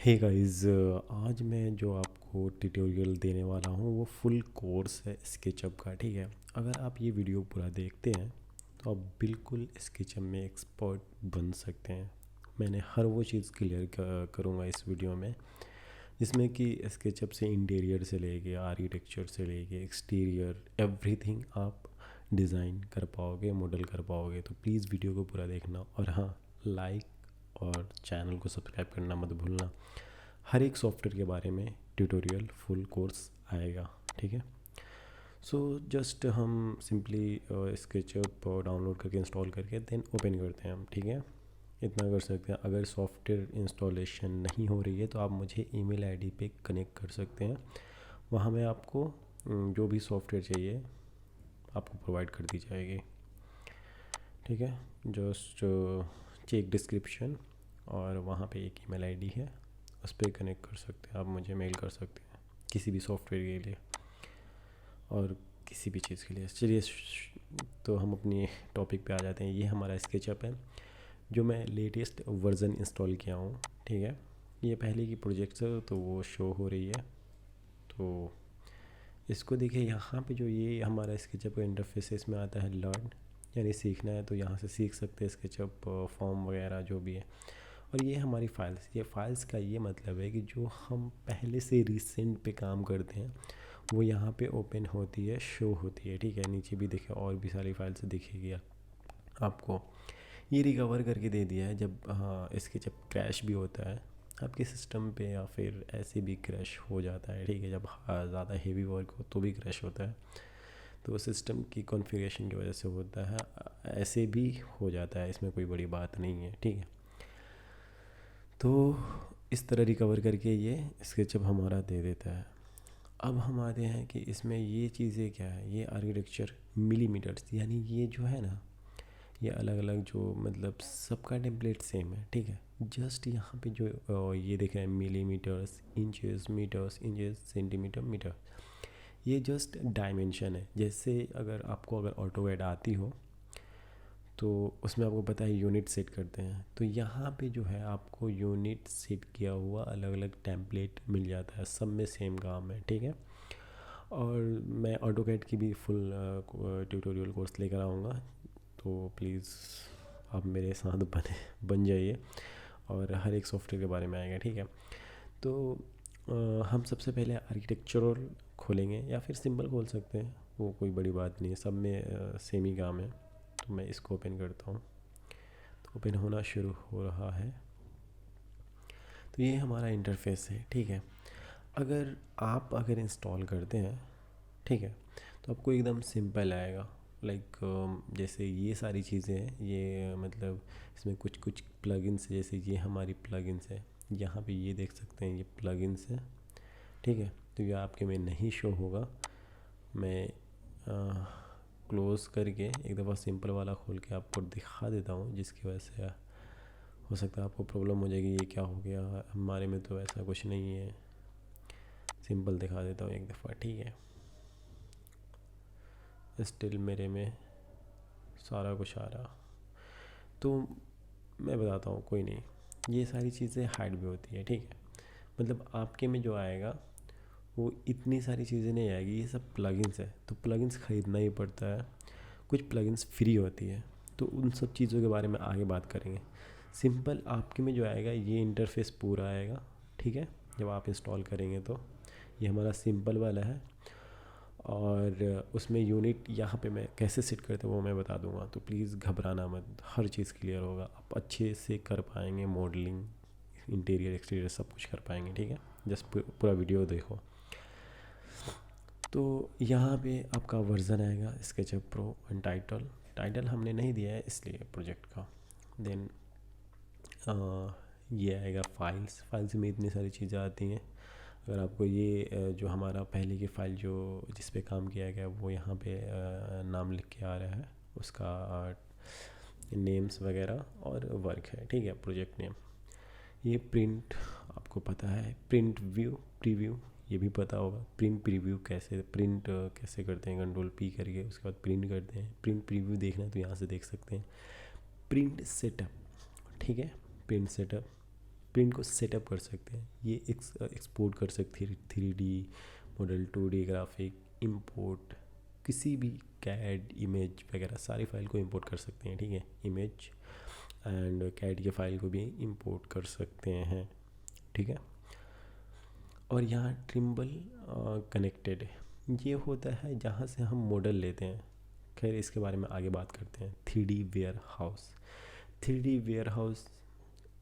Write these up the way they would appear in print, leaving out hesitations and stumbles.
Hey guys, आज मैं जो आपको ट्यूटोरियल देने वाला हूँ वो फुल कोर्स है स्केचअप का। ठीक है, अगर आप ये वीडियो पूरा देखते हैं तो आप बिल्कुल स्केचअप में एक्सपर्ट बन सकते हैं। मैंने हर वो चीज़ क्लियर करूँगा इस वीडियो में, जिसमें कि स्केचअप से इंटीरियर से लेके आर्किटेक्चर से लेके एक्सटीरियर एवरीथिंग आप डिज़ाइन कर पाओगे, मॉडल कर पाओगे। तो प्लीज़ वीडियो को पूरा देखना, और हाँ, लाइक और चैनल को सब्सक्राइब करना मत भूलना। हर एक सॉफ्टवेयर के बारे में ट्यूटोरियल फुल कोर्स आएगा। ठीक है, सो जस्ट हम सिंपली स्केचअप डाउनलोड करके इंस्टॉल करके देन ओपन करते हैं हम। ठीक है, इतना कर सकते हैं। अगर सॉफ्टवेयर इंस्टॉलेशन नहीं हो रही है तो आप मुझे ईमेल आईडी पे कनेक्ट कर सकते हैं, वहाँ में आपको जो भी सॉफ्टवेयर चाहिए आपको प्रोवाइड कर दी जाएगी। ठीक है, जस्ट चेक डिस्क्रिप्शन और वहाँ पे एक ईमेल आईडी है, उस पर कनेक्ट कर सकते हैं। आप मुझे मेल कर सकते हैं किसी भी सॉफ्टवेयर के लिए और किसी भी चीज़ के लिए। चलिए, तो हम अपनी टॉपिक पे आ जाते हैं। ये हमारा स्केचअप है जो मैं लेटेस्ट वर्ज़न इंस्टॉल किया हूँ। ठीक है, ये पहले की प्रोजेक्ट्स है तो वो शो हो रही है। तो इसको देखिए, यहाँ पे जो ये हमारा स्केचअप का इंटरफेस है, इसमें आता है लर्न, यानी सीखना है तो यहाँ से सीख सकते हैं स्केचअप फॉर्म वगैरह जो भी है। और ये हमारी फाइल्स, ये फाइल्स का ये मतलब है कि जो हम पहले से रिसेंट पे काम करते हैं वो यहाँ पे ओपन होती है, शो होती है। ठीक है, नीचे भी देखें और भी सारी फाइल्स दिखेगी आपको। ये रिकवर करके दे दिया है जब, हाँ, इसके जब क्रैश भी होता है आपके सिस्टम पे या फिर ऐसे भी क्रैश हो जाता है। ठीक है, जब ज़्यादा हेवी वर्क हो तो भी क्रैश होता है, तो सिस्टम की कॉन्फ़िगरेशन की वजह से होता है। ऐसे भी हो जाता है, इसमें कोई बड़ी बात नहीं है। ठीक है, तो इस तरह रिकवर करके ये स्केचअप हमारा दे देता है। अब हम आते हैं कि इसमें ये चीज़ें क्या है। ये आर्किटेक्चर मिलीमीटर्स, यानी ये जो है ना, ये अलग अलग जो मतलब सबका टेम्पलेट सेम है। ठीक है, जस्ट यहाँ पे जो ये देख रहे हैं millimetres, inches, metres, inches, centimetre, metre, ये जस्ट डायमेंशन है। जैसे अगर ऑटोकैड आती हो तो उसमें आपको पता है यूनिट सेट करते हैं, तो यहाँ पे जो है आपको यूनिट सेट किया हुआ अलग अलग टेम्पलेट मिल जाता है, सब में सेम काम है। ठीक है, और मैं ऑटोकैड की भी फुल ट्यूटोरियल कोर्स लेकर आऊँगा, तो प्लीज़ आप मेरे साथ बन जाइए, और हर एक सॉफ्टवेयर के बारे में आएगा। ठीक है, तो हम सबसे पहले आर्किटेक्चरल खोलेंगे या फिर सिंपल खोल सकते हैं, वो कोई बड़ी बात नहीं है, सब में सेम ही काम है। तो मैं इसको ओपन करता हूँ, तो ओपन होना शुरू हो रहा है। तो ये हमारा इंटरफेस है। ठीक है, अगर इंस्टॉल करते हैं, ठीक है, तो आपको एकदम सिंपल आएगा। लाइक जैसे ये सारी चीज़ें हैं, ये मतलब इसमें कुछ कुछ प्लगइन्स, जैसे ये हमारी प्लगइन्स है, यहाँ पे ये देख सकते हैं, ये प्लगइन्स है। ठीक है, तो ये आपके में नहीं शो होगा। मैं क्लोज़ करके एक दफ़ा सिंपल वाला खोल के आपको दिखा देता हूँ, जिसकी वजह से हो सकता है आपको प्रॉब्लम हो जाएगी, ये क्या हो गया, हमारे में तो ऐसा कुछ नहीं है। सिंपल दिखा देता हूँ एक दफ़ा। ठीक है, स्टिल मेरे में सारा कुछ आ रहा, तो मैं बताता हूँ, कोई नहीं, ये सारी चीज़ें हाइड भी होती है। ठीक है, मतलब आपके में जो आएगा वो इतनी सारी चीज़ें नहीं आएगी, ये सब प्लगइन्स है, तो प्लगइन्स ख़रीदना ही पड़ता है। कुछ प्लगइन्स फ्री होती है, तो उन सब चीज़ों के बारे में आगे बात करेंगे। सिंपल आपके में जो आएगा ये इंटरफेस पूरा आएगा। ठीक है, जब आप इंस्टॉल करेंगे तो ये हमारा सिंपल वाला है, और उसमें यूनिट यहाँ पे मैं कैसे सेट करते हैं वो मैं बता दूंगा, तो प्लीज़ घबराना मत, हर चीज़ क्लियर होगा, आप अच्छे से कर पाएंगे। मॉडलिंग, इंटीरियर, एक्सटीरियर सब कुछ कर पाएंगे। ठीक है, जस्ट पूरा वीडियो देखो। तो यहाँ पे आपका वर्ज़न आएगा स्केचअप प्रो एंड टाइटल हमने नहीं दिया है इसलिए प्रोजेक्ट का। देन ये आएगा फाइल्स में इतनी सारी चीज़ें आती हैं। अगर आपको ये जो हमारा पहले की फ़ाइल जो जिस पे काम किया गया वो यहाँ पे नाम लिख के आ रहा है, उसका नेम्स वगैरह और वर्क है। ठीक है, प्रोजेक्ट नेम। ये प्रिंट, आपको पता है, प्रिंट व्यू, प्रीव्यू, ये भी पता होगा। प्रिंट प्रीव्यू कैसे करते हैं, कंट्रोल पी करके उसके बाद प्रिंट करते हैं। प्रिंट प्रीव्यू देखना है तो यहाँ से देख सकते हैं। प्रिंट सेटअप, ठीक है, प्रिंट सेटअप, प्रिंट को सेटअप कर सकते हैं, ये एक्सपोर्ट कर सकते हैं 3D model, 2D graphic, import किसी भी कैड इमेज वगैरह सारी फाइल को इंपोर्ट कर सकते हैं, ठीक है। इमेज एंड कैड के फाइल को भी इंपोर्ट कर सकते हैं, ठीक है। और यहाँ ट्रिम्बल कनेक्टेड है, ये होता है जहाँ से हम मॉडल लेते हैं। खैर इसके बारे में आगे बात करते हैं। 3D ware house, 3D ware house,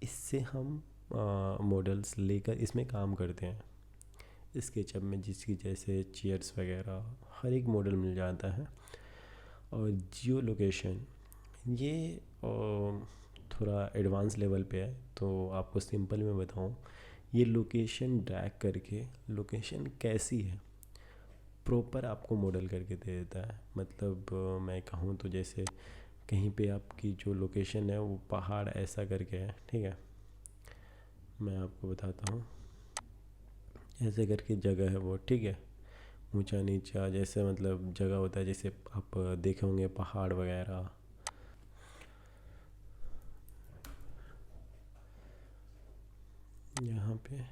इससे हम मॉडल्स लेकर इसमें काम करते हैं। स्केचअप में जिसकी जैसे चेयर्स वगैरह हर एक मॉडल मिल जाता है। और जियो लोकेशन, ये थोड़ा एडवांस लेवल पे है, तो आपको सिंपल में बताऊँ, ये लोकेशन ड्रैग करके लोकेशन कैसी है प्रॉपर आपको मॉडल करके दे देता है। मतलब मैं कहूँ तो जैसे कहीं पे आपकी जो लोकेशन है वो पहाड़ ऐसा करके है, ठीक है। मैं आपको बताता हूँ, ऐसे करके जगह है वो, ठीक है। ऊंचा नीचा जैसे मतलब जगह होता है, जैसे आप देखे होंगे पहाड़ वगैरह। यहाँ पे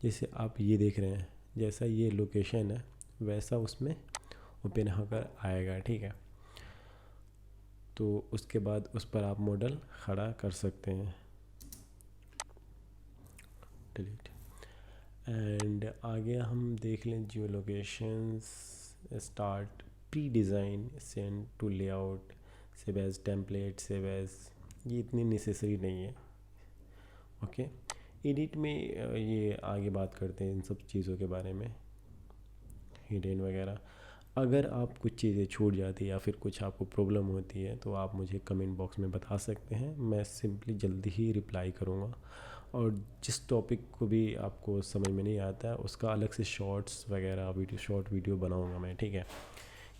जैसे आप ये देख रहे हैं, जैसा ये लोकेशन है वैसा उसमें ओपन होकर आएगा, ठीक है। तो उसके बाद उस पर आप मॉडल खड़ा कर सकते हैं। डिलीट। एंड आगे हम देख लें geo locations, start, pre design, send to layout, save as template, save as, ये इतनी नेसेसरी नहीं है, ओके। एडिट में ये आगे बात करते हैं इन सब चीज़ों के बारे में, हिडन वगैरह। अगर आप कुछ चीज़ें छूट जाती है या फिर कुछ आपको प्रॉब्लम होती है तो आप मुझे कमेंट बॉक्स में बता सकते हैं, मैं सिंपली जल्दी ही रिप्लाई करूँगा। और जिस टॉपिक को भी आपको समझ में नहीं आता है उसका अलग से शॉर्ट्स वगैरह शॉर्ट वीडियो बनाऊँगा मैं, ठीक है।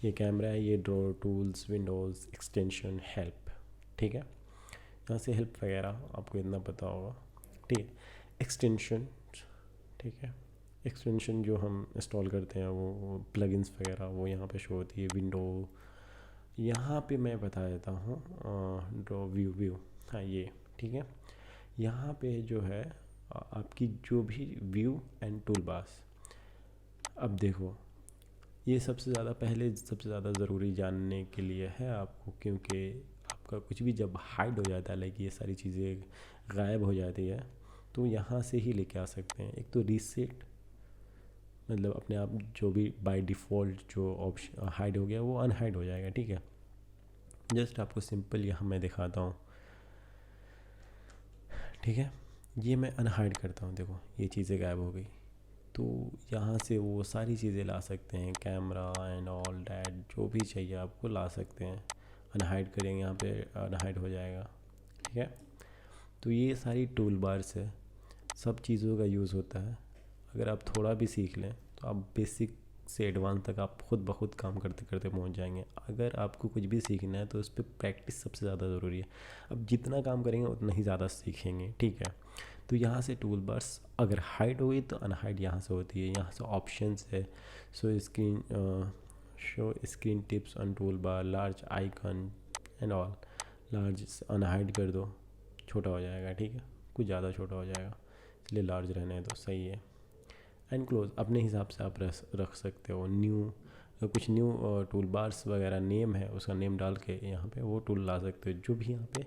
ये कैमरा है, ये draw tools, Windows, extension, help, ठीक है। यहाँ से हेल्प वगैरह आपको इतना पता होगा, ठीक है। एक्सटेंशन, ठीक है। एक्सटेंशन जो हम इंस्टॉल करते हैं वो प्लगइन्स वगैरह वो यहाँ पे शो होती है। विंडो, यहाँ पे मैं बता देता हूँ, ड्रॉ व्यू, हाँ ये, ठीक है। यहाँ पे जो है आपकी जो भी व्यू एंड टूल बार्स, अब देखो ये सबसे ज़्यादा ज़रूरी जानने के लिए है आपको, क्योंकि आपका कुछ भी जब हाइड हो जाता है, लाइक ये सारी चीज़ें गायब हो जाती है, तो यहाँ से ही लेके आ सकते हैं। एक तो रीसेट, मतलब अपने आप जो भी बाय डिफ़ॉल्ट जो ऑप्शन हाइड हो गया वो अनहाइड हो जाएगा, ठीक है। जस्ट आपको सिंपल यहाँ मैं दिखाता हूँ, ठीक है। ये मैं अनहाइड करता हूँ, देखो ये चीज़ें गायब हो गई। तो यहाँ से वो सारी चीज़ें ला सकते हैं, कैमरा एंड ऑल डैट, जो भी चाहिए आपको ला सकते हैं। अनहाइड करेंगे यहाँ पे अनहाइड हो जाएगा, ठीक है। तो ये सारी टूल बार्स है, सब चीज़ों का यूज़ होता है। अगर आप थोड़ा भी सीख लें तो आप बेसिक से एडवांस तक आप खुद ब खुद काम करते करते पहुंच जाएंगे। अगर आपको कुछ भी सीखना है तो उस पर प्रैक्टिस सबसे ज़्यादा ज़रूरी है। अब जितना काम करेंगे उतना ही ज़्यादा सीखेंगे, ठीक है। तो यहाँ से टूल बार्स अगर हाइड हो गई तो अनहाइड यहाँ से होती है। यहाँ से ऑप्शंस है, show screen tips on tool bar, large icon and all. Large unhide कर दो, छोटा हो जाएगा, ठीक है, कुछ ज़्यादा छोटा हो जाएगा, इसलिए लार्ज रहने दो, सही है। एंड क्लोज अपने हिसाब से आप रख सकते हो। न्यू, कुछ न्यू टूल बार्स वगैरह नेम है उसका नेम डाल के यहाँ पे वो टूल ला सकते हो। जो भी यहाँ पे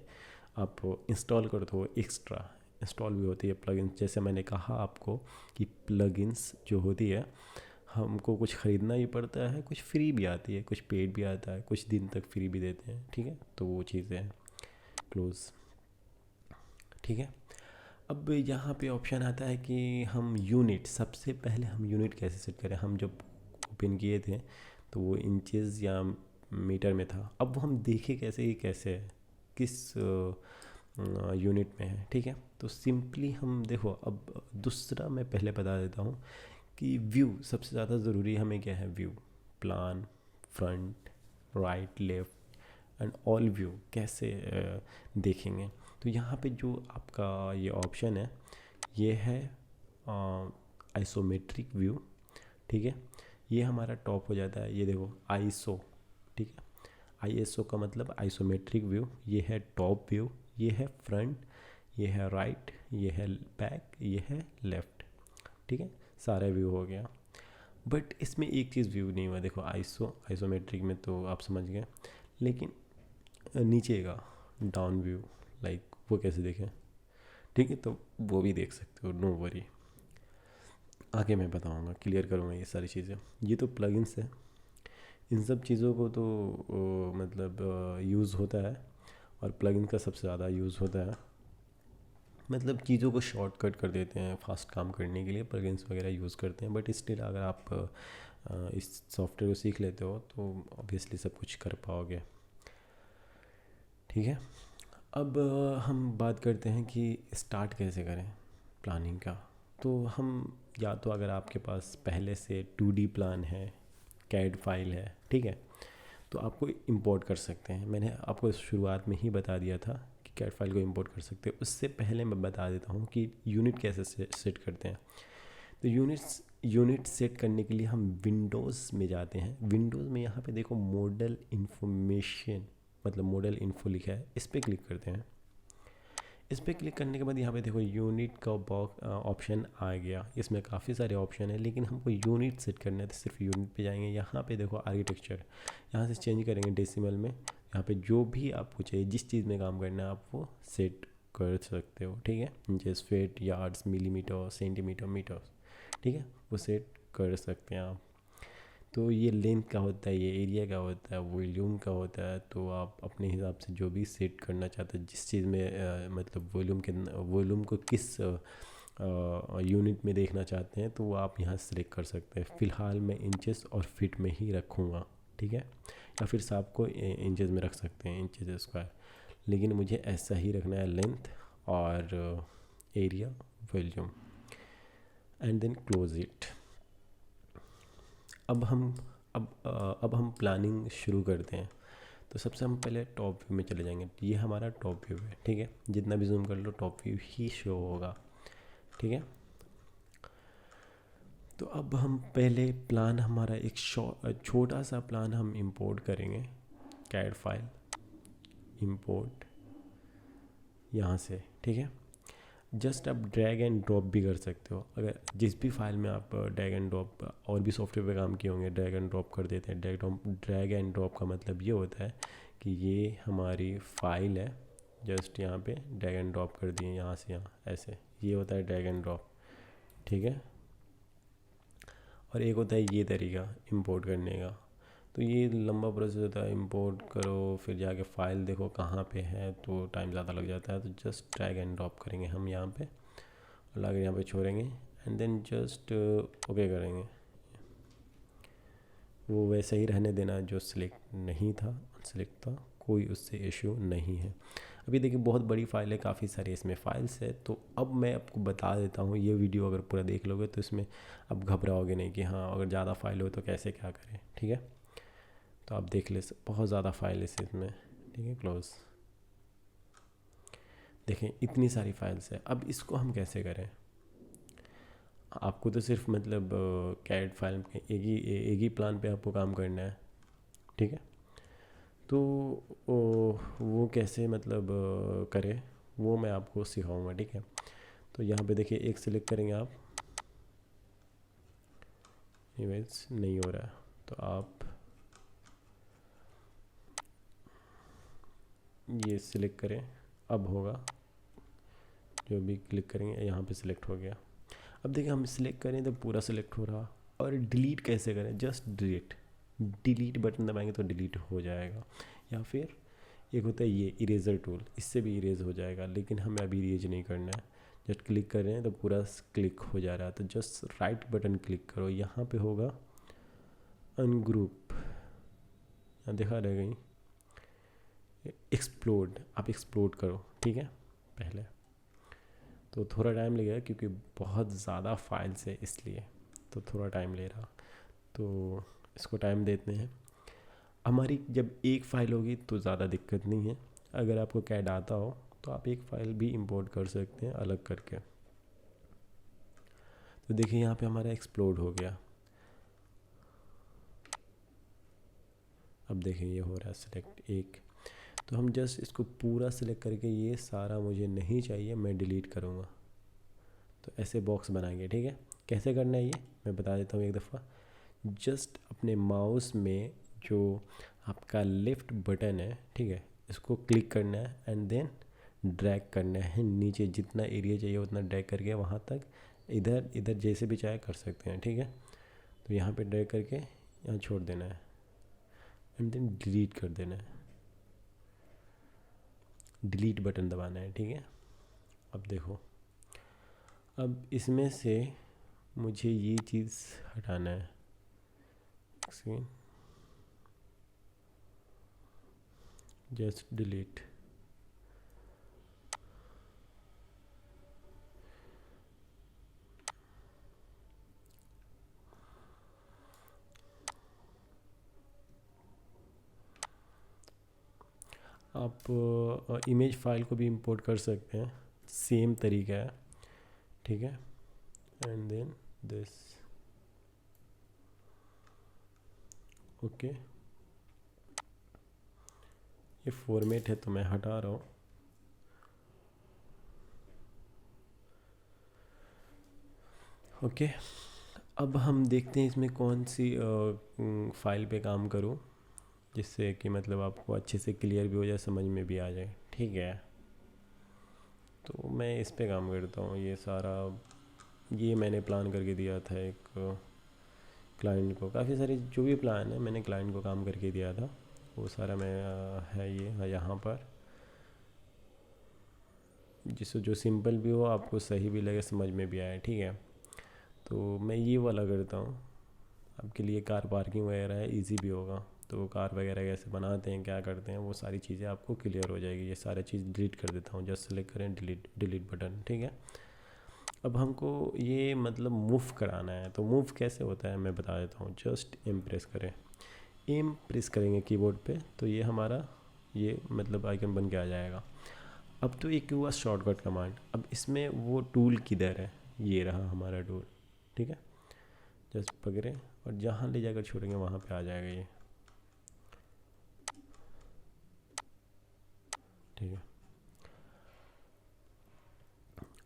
आप इंस्टॉल करते हो एक्स्ट्रा इंस्टॉल भी होती है प्लगइन्स। जैसे मैंने कहा आपको कि प्लगइन्स जो होती है हमको कुछ ख़रीदना ही पड़ता है, कुछ फ्री भी आती है, कुछ पेड भी आता है, कुछ दिन तक फ्री भी देते हैं, ठीक है। तो वो चीज़ें हैं। क्लोज, ठीक है। अब यहाँ पे ऑप्शन आता है कि हम यूनिट, सबसे पहले हम यूनिट कैसे सेट करें। हम जब ओपन किए थे तो वो इंचेस या मीटर में था, अब वो हम देखें कैसे ही कैसे है, किस यूनिट में है, ठीक है। तो सिंपली हम देखो, अब दूसरा मैं पहले बता देता हूँ कि व्यू सबसे ज़्यादा ज़रूरी हमें क्या है। View, plan, front, right, left and all view कैसे देखेंगे। तो यहाँ पे जो आपका ये ऑप्शन है ये है आइसोमेट्रिक व्यू, ठीक है। ये हमारा टॉप हो जाता है, ये देखो आइसो, ठीक है। ISO का मतलब आइसोमेट्रिक व्यू, ये है टॉप व्यू, ये है फ्रंट, ये है राइट, ये है बैक, ये है लेफ़्ट, ठीक है, सारा व्यू हो गया। बट इसमें एक चीज़ व्यू नहीं हुआ, देखो आइसोमेट्रिक में तो आप समझ गए, लेकिन नीचे का डाउन व्यू, लाइक वो कैसे देखें, ठीक है, तो वो भी देख सकते हो, नो वरी, आगे मैं बताऊंगा, क्लियर करूंगा ये सारी चीज़ें। ये तो प्लगइन्स है, इन सब चीज़ों को तो मतलब यूज़ होता है, और प्लगइन का सबसे ज़्यादा यूज़ होता है, मतलब चीज़ों को शॉर्टकट कर देते हैं फास्ट काम करने के लिए, प्लगइन्स वगैरह यूज़ करते हैं। बट स्टिल अगर आप इस सॉफ्टवेयर को सीख लेते हो तो ऑब्वियसली सब कुछ कर पाओगे, ठीक है। अब हम बात करते हैं कि स्टार्ट कैसे करें प्लानिंग का। तो हम या तो अगर आपके पास पहले से 2D प्लान है, कैड फाइल है, ठीक है, तो आपको इंपोर्ट कर सकते हैं। मैंने आपको शुरुआत में ही बता दिया था कि कैड फाइल को इंपोर्ट कर सकते हैं। उससे पहले मैं बता देता हूँ कि यूनिट कैसे सेट करते हैं। तो यूनिट सेट करने के लिए हम विंडोज़ में जाते हैं। विंडोज़ में यहाँ पे देखो मॉडल इन्फॉर्मेशन, मतलब मॉडल इन्फो लिखा है, इस पर क्लिक करते हैं। इस पर क्लिक करने के बाद यहाँ पे देखो यूनिट का बॉक्स ऑप्शन आ गया। इसमें काफ़ी सारे ऑप्शन है, लेकिन हमको यूनिट सेट करना है तो सिर्फ यूनिट पे जाएंगे। यहाँ पे देखो आर्किटेक्चर, यहाँ से चेंज करेंगे डेसिमल में। यहाँ पे जो भी आपको चाहिए, जिस चीज़ में काम करना है आप वो सेट कर सकते हो, ठीक है, जैसे feet, yards, millimetre, centimetre, metre, ठीक है, वो सेट कर सकते हैं आप। तो ये लेंथ का होता है, ये एरिया का होता है, वॉल्यूम का होता है। तो आप अपने हिसाब से जो भी सेट करना चाहते हैं, जिस चीज़ में मतलब वॉल्यूम को किस यूनिट में देखना चाहते हैं, तो वो आप यहाँ सेलेक्ट कर सकते हैं। फ़िलहाल मैं इंचेस और फिट में ही रखूँगा, ठीक है, या फिर आपको इंचेस में रख सकते हैं, इंचेस स्क्वायर, लेकिन मुझे ऐसा ही रखना है, लेंथ और area, volume, and then close it. अब हम प्लानिंग शुरू करते हैं। तो सबसे हम पहले टॉप व्यू में चले जाएंगे। ये हमारा टॉप व्यू है, ठीक है, जितना भी जूम कर लो टॉप व्यू ही शो होगा, ठीक है। तो अब हम पहले प्लान, हमारा एक छोटा सा प्लान हम इंपोर्ट करेंगे। कैड फाइल इंपोर्ट यहाँ से, ठीक है। जस्ट आप ड्रैग एंड ड्रॉप भी कर सकते हो। अगर जिस भी फाइल में आप ड्रैग एंड ड्रॉप, और भी सॉफ्टवेयर पे काम किए होंगे, ड्रैग एंड ड्रॉप कर देते हैं। ड्रैग एंड ड्रॉप का मतलब ये होता है कि ये हमारी फाइल है, जस्ट यहाँ पे ड्रैग एंड ड्रॉप कर दिए यहाँ से यहाँ, ऐसे, ये होता है ड्रैग एंड ड्रॉप, ठीक है। और एक होता है ये तरीका इंपोर्ट करने का। तो ये लंबा प्रोसेस होता है, इंपोर्ट करो, फिर जाके फ़ाइल देखो कहाँ पे है, तो टाइम ज़्यादा लग जाता है। तो जस्ट ड्रैग एंड ड्रॉप करेंगे हम यहाँ पे, और लाके यहाँ पे छोड़ेंगे, एंड देन जस्ट ओके करेंगे। वो वैसे ही रहने देना, जो सिलेक्ट नहीं था अनसिलेक्ट था, कोई उससे इशू नहीं है। अभी देखिए बहुत बड़ी फ़ाइल है, काफ़ी सारी इसमें फ़ाइल्स है। तो अब मैं आपको बता देता हूँ, ये वीडियो अगर पूरा देख लोगे तो इसमें अब घबराओगे नहीं कि हाँ अगर ज़्यादा फाइल हो तो कैसे क्या करें, ठीक है। तो आप देख ले, बहुत ज़्यादा फाइल है इसमें, ठीक है, क्लोज। देखें इतनी सारी फाइल्स है। अब इसको हम कैसे करें, आपको तो सिर्फ मतलब कैड फाइल के एक ही प्लान पे आपको काम करना है, ठीक है। तो वो कैसे मतलब करें, वो मैं आपको सिखाऊंगा, ठीक है। तो यहाँ पे देखिए एक सिलेक्ट करेंगे आप, इमेज नहीं हो रहा है तो आप ये सिलेक्ट करें, अब होगा। जो भी क्लिक करेंगे यहाँ पे सिलेक्ट हो गया। अब देखिए हम सिलेक्ट करें तो पूरा सिलेक्ट हो रहा। और डिलीट कैसे करें, जस्ट डिलीट बटन दबाएंगे तो डिलीट हो जाएगा। या फिर एक होता है ये इरेजर टूल, इससे भी इरेज हो जाएगा, लेकिन हमें अभी इरेज नहीं करना है। जस्ट क्लिक कर रहे हैं तो पूरा क्लिक हो जा रहा है। तो जस्ट राइट बटन क्लिक करो, यहाँ पे होगा अनग्रुप, यहाँ दिखा रहे गई एक्सप्लोड, आप एक्सप्लोड करो, ठीक है। पहले तो थोड़ा टाइम लगेगा क्योंकि बहुत ज़्यादा फाइल्स है, इसलिए तो थोड़ा टाइम ले रहा। तो इसको टाइम देते हैं। हमारी जब एक फ़ाइल होगी तो ज़्यादा दिक्कत नहीं है। अगर आपको कैड आता हो तो आप एक फ़ाइल भी इंपोर्ट कर सकते हैं अलग करके। तो देखिए यहाँ पे हमारा एक्सप्लोड हो गया। अब देखें ये हो रहा है सिलेक्ट एक। तो हम जस्ट इसको पूरा सिलेक्ट करके, ये सारा मुझे नहीं चाहिए, मैं डिलीट करूँगा। तो ऐसे बॉक्स बनाएंगे, ठीक है। कैसे करना है ये मैं बता देता हूँ एक दफ़ा। जस्ट अपने माउस में जो आपका लेफ़्ट बटन है, ठीक है, इसको क्लिक करना है एंड देन ड्रैग करना है नीचे, जितना एरिया चाहिए उतना ड्रैग करके वहाँ तक, इधर इधर जैसे भी चाहे कर सकते हैं, ठीक है। तो यहाँ पे ड्रैग करके यहाँ छोड़ देना है एंड देन डिलीट कर देना है, डिलीट बटन दबाना है, ठीक है। अब देखो, अब इसमें से मुझे ये चीज़ हटाना है, जस्ट डिलीट। आप इमेज फाइल को भी इंपोर्ट कर सकते हैं, सेम तरीका है, ठीक है। And then this, okay. ये फॉर्मेट है तो मैं हटा रहा हूँ। ओके, अब हम देखते हैं इसमें कौन सी फाइल पे काम करूँ जिससे कि मतलब आपको अच्छे से क्लियर भी हो जाए, समझ में भी आ जाए, ठीक है। तो मैं इस पे काम करता हूँ। ये सारा ये मैंने प्लान करके दिया था एक क्लाइंट को, काफ़ी सारी जो भी प्लान है मैंने क्लाइंट को काम करके दिया था, वो सारा मैं है ये यहाँ पर, जिससे जो सिंपल भी हो, आपको सही भी लगे, समझ में भी आए, ठीक है। तो मैं ये वाला करता हूँ आपके लिए। कार पार्किंग वगैरह है, इजी भी होगा। तो कार वगैरह कैसे बनाते हैं, क्या करते हैं, वो सारी चीज़ें आपको क्लियर हो जाएगी। ये सारी चीज़ डिलीट कर देता हूँ, जस्ट सेलेक्ट करें, डिलीट, डिलीट बटन, ठीक है। अब हमको ये मतलब मूव कराना है, तो मूव कैसे होता है मैं बता देता हूँ। जस्ट एम प्रेस करें, एम प्रेस करेंगे कीबोर्ड पे, तो ये हमारा ये मतलब आइकन बन के आ जाएगा। अब तो एक हुआ शॉर्टकट कमांड। अब इसमें वो टूल किधर है, ये रहा हमारा टूल, ठीक है। जस्ट पकड़ें और जहाँ ले जाकर छोड़ेंगे वहाँ पे आ जाएगा ये, ठीक है।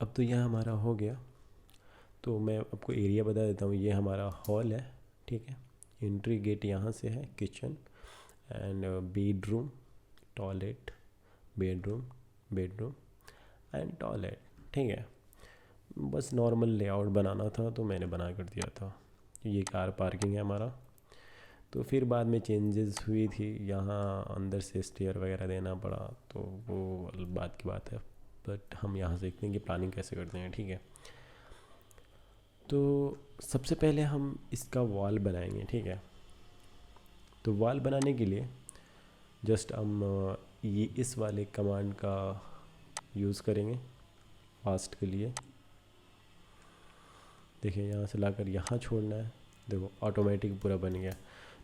अब तो यह हमारा हो गया। तो मैं आपको एरिया बता देता हूँ। ये हमारा हॉल है, ठीक है। एंट्री गेट यहाँ से है, kitchen and bedroom, toilet, bedroom, bedroom and toilet, ठीक है। बस नॉर्मल लेआउट बनाना था तो मैंने बना कर दिया था। ये कार पार्किंग है हमारा। तो फिर बाद में चेंजेस हुई थी, यहाँ अंदर से स्टेयर वगैरह देना पड़ा, तो वो बात की बात है। बट हम यहाँ सीखते हैं कि प्लानिंग कैसे करते हैं, ठीक है। तो सबसे पहले हम इसका वॉल बनाएंगे, ठीक है। तो वॉल बनाने के लिए जस्ट हम ये इस वाले कमांड का यूज़ करेंगे फास्ट के लिए। देखिए यहाँ से लाकर यहाँ छोड़ना है, देखो ऑटोमेटिक पूरा बन गया।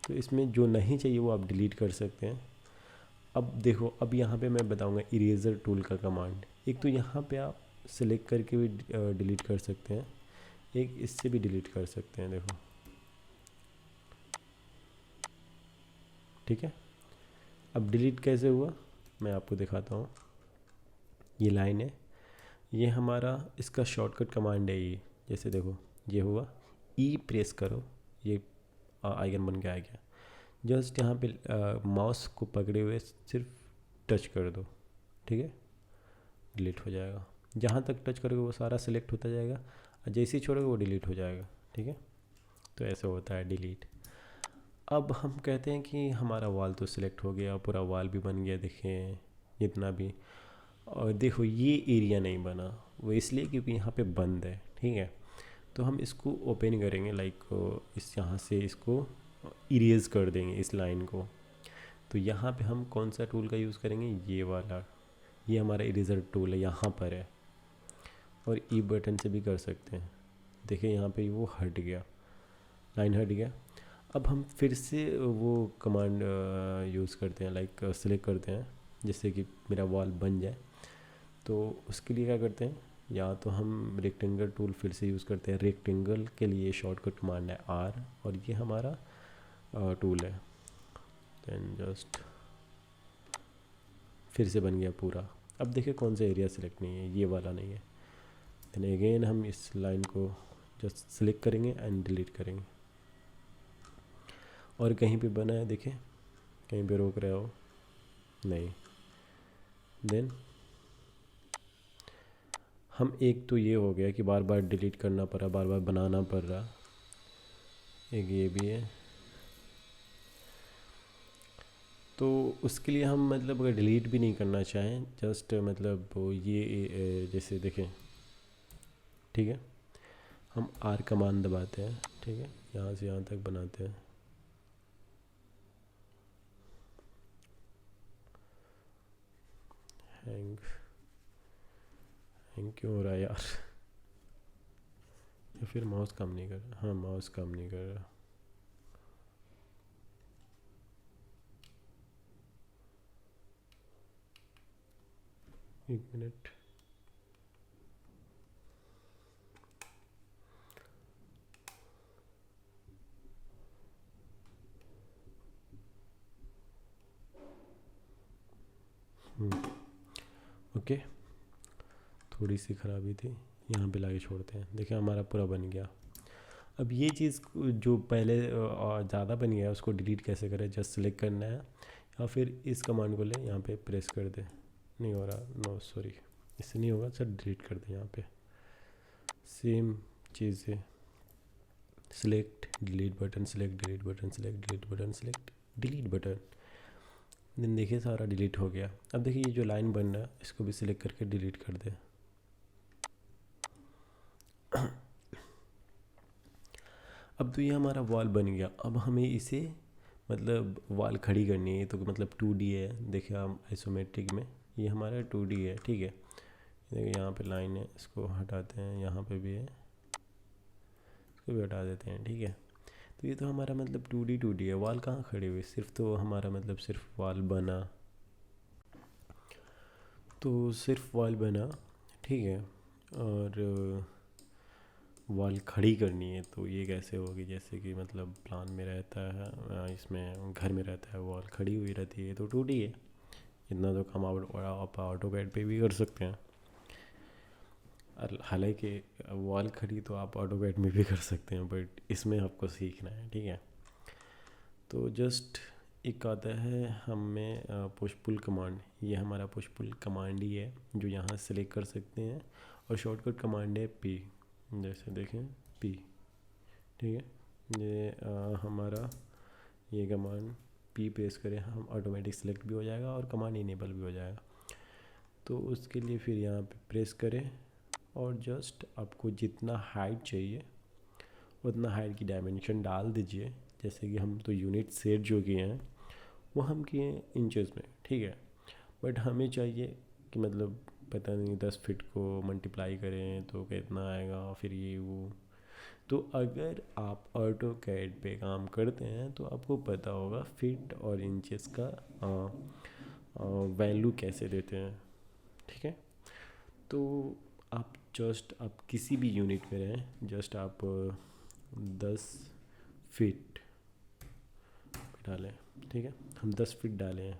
तो इसमें जो नहीं चाहिए वो आप डिलीट कर सकते हैं। अब देखो, अब यहाँ पे मैं बताऊँगा इरेज़र टूल का कमांड। एक तो यहाँ पे आप सिलेक्ट करके भी डिलीट कर सकते हैं, एक इससे भी डिलीट कर सकते हैं, देखो, ठीक है। अब डिलीट कैसे हुआ मैं आपको दिखाता हूँ। ये लाइन है, ये हमारा इसका शॉर्टकट कमांड है ये। जैसे देखो ये हुआ, ई प्रेस करो, ये आइकन बन के आ गया। जस्ट यहाँ पे माउस को पकड़े हुए सिर्फ टच कर दो, ठीक है, डिलीट हो जाएगा। जहाँ तक टच करोगे वो सारा सिलेक्ट होता जाएगा, और जैसे ही छोड़ोगे वो डिलीट हो जाएगा, ठीक है। तो ऐसे होता है डिलीट। अब हम कहते हैं कि हमारा वॉल तो सिलेक्ट हो गया, पूरा वॉल भी बन गया, देखें जितना भी। और देखो ये एरिया नहीं बना, वो इसलिए क्योंकि यहाँ पे बंद है, ठीक है। तो हम इसको ओपन करेंगे, लाइक इस यहाँ से इसको इरेज कर देंगे इस लाइन को। तो यहाँ पे हम कौन सा टूल का यूज़ करेंगे, ये वाला, ये हमारा इरेजर टूल है, यहाँ पर है। और ई बटन से भी कर सकते हैं। देखिए यहाँ पे वो हट गया, लाइन हट गया। अब हम फिर से वो कमांड यूज़ करते हैं, लाइक सेलेक्ट करते हैं जिससे कि मेरा वॉल बन जाए। तो उसके लिए क्या करते हैं, या तो हम रेक्टेंगल टूल फिर से यूज़ करते हैं। रेक्टेंगल के लिए शॉर्टकट कमांड है आर, और ये हमारा टूल है, देन जस्ट फिर से बन गया पूरा। अब देखिए कौन सा एरिया सिलेक्ट नहीं है, ये वाला नहीं है। देन अगेन हम इस लाइन को जस्ट सिलेक्ट करेंगे एंड डिलीट करेंगे। और कहीं पे बना है देखिए, कहीं पे रोक रहे हो नहीं। देन हम एक तो ये हो गया कि बार बार डिलीट करना पड़ रहा, बार बार बनाना पड़ रहा। एक ये भी है। तो उसके लिए हम मतलब अगर डिलीट भी नहीं करना चाहें, जस्ट मतलब ये जैसे देखें, ठीक है, हम आर कमांड दबाते हैं, ठीक है, यहाँ से यहाँ तक बनाते हैं। हैंग क्यों हो रहा है यार? या फिर माउस काम नहीं कर रहा? हाँ, माउस काम नहीं कर रहा। एक मिनट। ओके, थोड़ी सी ख़राबी थी, यहाँ पे लाके छोड़ते हैं। देखिए हमारा पूरा बन गया। अब ये चीज़ जो पहले ज़्यादा बन गया उसको डिलीट कैसे करें? जस्ट सेलेक्ट करना है या फिर इस कमांड को ले, यहाँ पे प्रेस कर दे। नहीं हो रहा, नो सॉरी, इससे नहीं होगा, सर डिलीट कर दे। यहाँ पे सेम चीज़ है, select delete button, select delete button, select delete button, select delete button. Then देखिए सारा डिलीट हो गया। अब देखिए ये जो लाइन बन रहा है इसको भी सिलेक्ट करके डिलीट कर दे। अब तो ये हमारा वॉल बन गया। अब हमें इसे मतलब वॉल खड़ी करनी है, तो मतलब 2D है। देखिए हम आइसोमेट्रिक में ये हमारा 2D है, ठीक है। देखिए यहाँ पे लाइन है, इसको हटाते हैं, यहाँ पे भी है, इसको भी हटा देते हैं, ठीक है। तो ये तो हमारा मतलब 2D है। वॉल कहाँ खड़ी हुई? सिर्फ तो हमारा मतलब सिर्फ वॉल बना, तो सिर्फ वॉल बना, ठीक है। और वॉल खड़ी करनी है तो ये कैसे होगी? जैसे कि मतलब प्लान में रहता है, इसमें घर में रहता है, वॉल खड़ी हुई रहती है, तो 2D है। इतना तो काम आप ऑटोकैड पे भी कर सकते हैं। और हालांकि वॉल खड़ी तो आप ऑटोकैड में भी कर सकते हैं, बट इसमें आपको सीखना है, ठीक है। तो जस्ट एक आता है हमें पुश पुल कमांड। ये हमारा पुश पुल कमांड ही है जो यहाँ सेलेक्ट कर सकते हैं। और शॉर्टकट कमांड है पी, जैसे देखें पी, ठीक है। ये हमारा ये कमांड पी प्रेस करें हम, ऑटोमेटिक सेलेक्ट भी हो जाएगा और कमांड इनेबल भी हो जाएगा। तो उसके लिए फिर यहाँ पे प्रेस करें और जस्ट आपको जितना हाइट चाहिए उतना हाइट की डायमेंशन डाल दीजिए। जैसे कि हम तो यूनिट सेट जो किए हैं वो हम किए इंचेस में, ठीक है। बट हमें चाहिए कि मतलब पता नहीं 10 फीट को मल्टीप्लाई करें तो कितना आएगा, फिर ये वो। तो अगर आप ऑटो कैड पे काम करते हैं तो आपको पता होगा फीट और इंचेस का वैल्यू कैसे देते हैं, ठीक है। तो आप किसी भी यूनिट में रहें, जस्ट आप 10 फीट डालें, ठीक है। हम 10 फीट डाले हैं।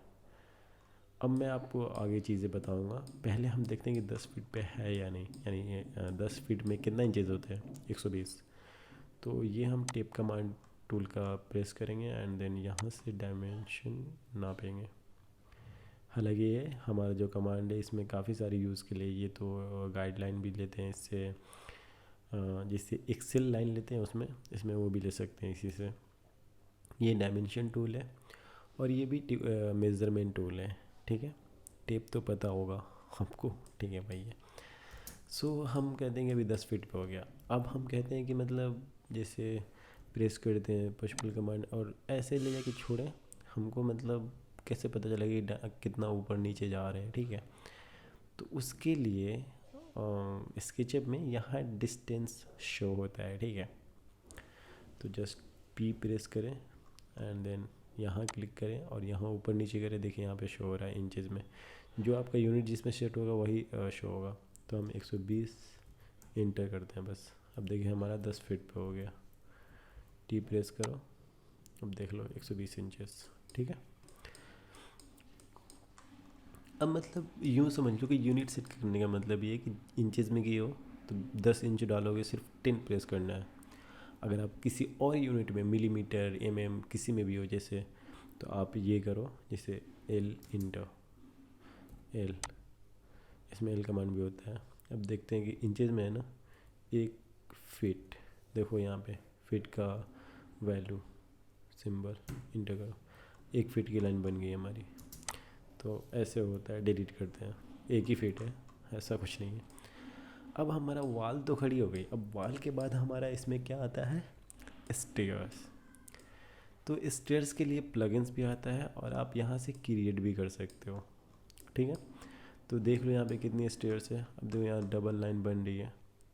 अब मैं आपको आगे चीज़ें बताऊंगा। पहले हम देखते हैं कि 10 फीट पे है या नहीं, यानी 10 फीट में कितना इंचेस होते हैं? 120। तो ये हम टेप कमांड टूल का प्रेस करेंगे एंड देन यहाँ से डायमेंशन नापेंगे। हालांकि ये हमारा जो कमांड है इसमें काफ़ी सारी यूज़ के लिए, ये तो गाइडलाइन भी लेते हैं इससे, जिससे एक्सेल लाइन लेते हैं उसमें, इसमें वो भी ले सकते हैं इसी से। ये डायमेंशन टूल है और ये भी मेज़रमेंट टूल है, ठीक है। टेप तो पता होगा आपको, ठीक है भैया। सो हम कहते हैं कि अभी 10 फीट पे हो गया। अब हम कहते हैं कि मतलब जैसे प्रेस करते हैं पुश पुल कमांड और ऐसे ले जाके छोड़ें, हमको मतलब कैसे पता चलेगा कि कितना ऊपर नीचे जा रहे हैं, ठीक है। तो उसके लिए स्केचअप में यहाँ डिस्टेंस शो होता है, ठीक है। तो जस्ट पी प्रेस करें एंड देन यहाँ क्लिक करें और यहाँ ऊपर नीचे करें। देखिए यहाँ पे शो हो रहा है इंचेस में, जो आपका यूनिट जिसमें सेट होगा वही शो होगा। तो हम 120 इंटर करते हैं बस। अब देखिए हमारा 10 फीट पे हो गया। टी प्रेस करो, अब देख लो 120 इंचेस, ठीक है। अब मतलब यूँ समझ लो कि यूनिट सेट करने का मतलब ये है कि इंचेस में किए हो तो 10 इंच डालोगे, सिर्फ 10 प्रेस करना है। अगर आप किसी और यूनिट में मिलीमीटर किसी में भी हो जैसे, तो आप ये करो, जैसे एल इंटो एल, इसमें एल कमांड भी होता है। अब देखते हैं कि इंचेस में है ना, 1 फीट, देखो यहाँ पे फीट का वैल्यू सिंबल इंटर करो, 1 फीट की लाइन बन गई हमारी। तो ऐसे होता है, डिलीट करते हैं, 1 ही फीट है, ऐसा कुछ नहीं है। अब हमारा वाल तो खड़ी हो गई। अब वाल के बाद हमारा इसमें क्या आता है, स्टेयर्स। तो स्टेयर्स के लिए प्लगइन्स भी आता है और आप यहाँ से क्रिएट भी कर सकते हो, ठीक है। तो देख लो यहाँ पे कितनी स्टेयर्स है। अब देखो यहाँ डबल लाइन बन रही है।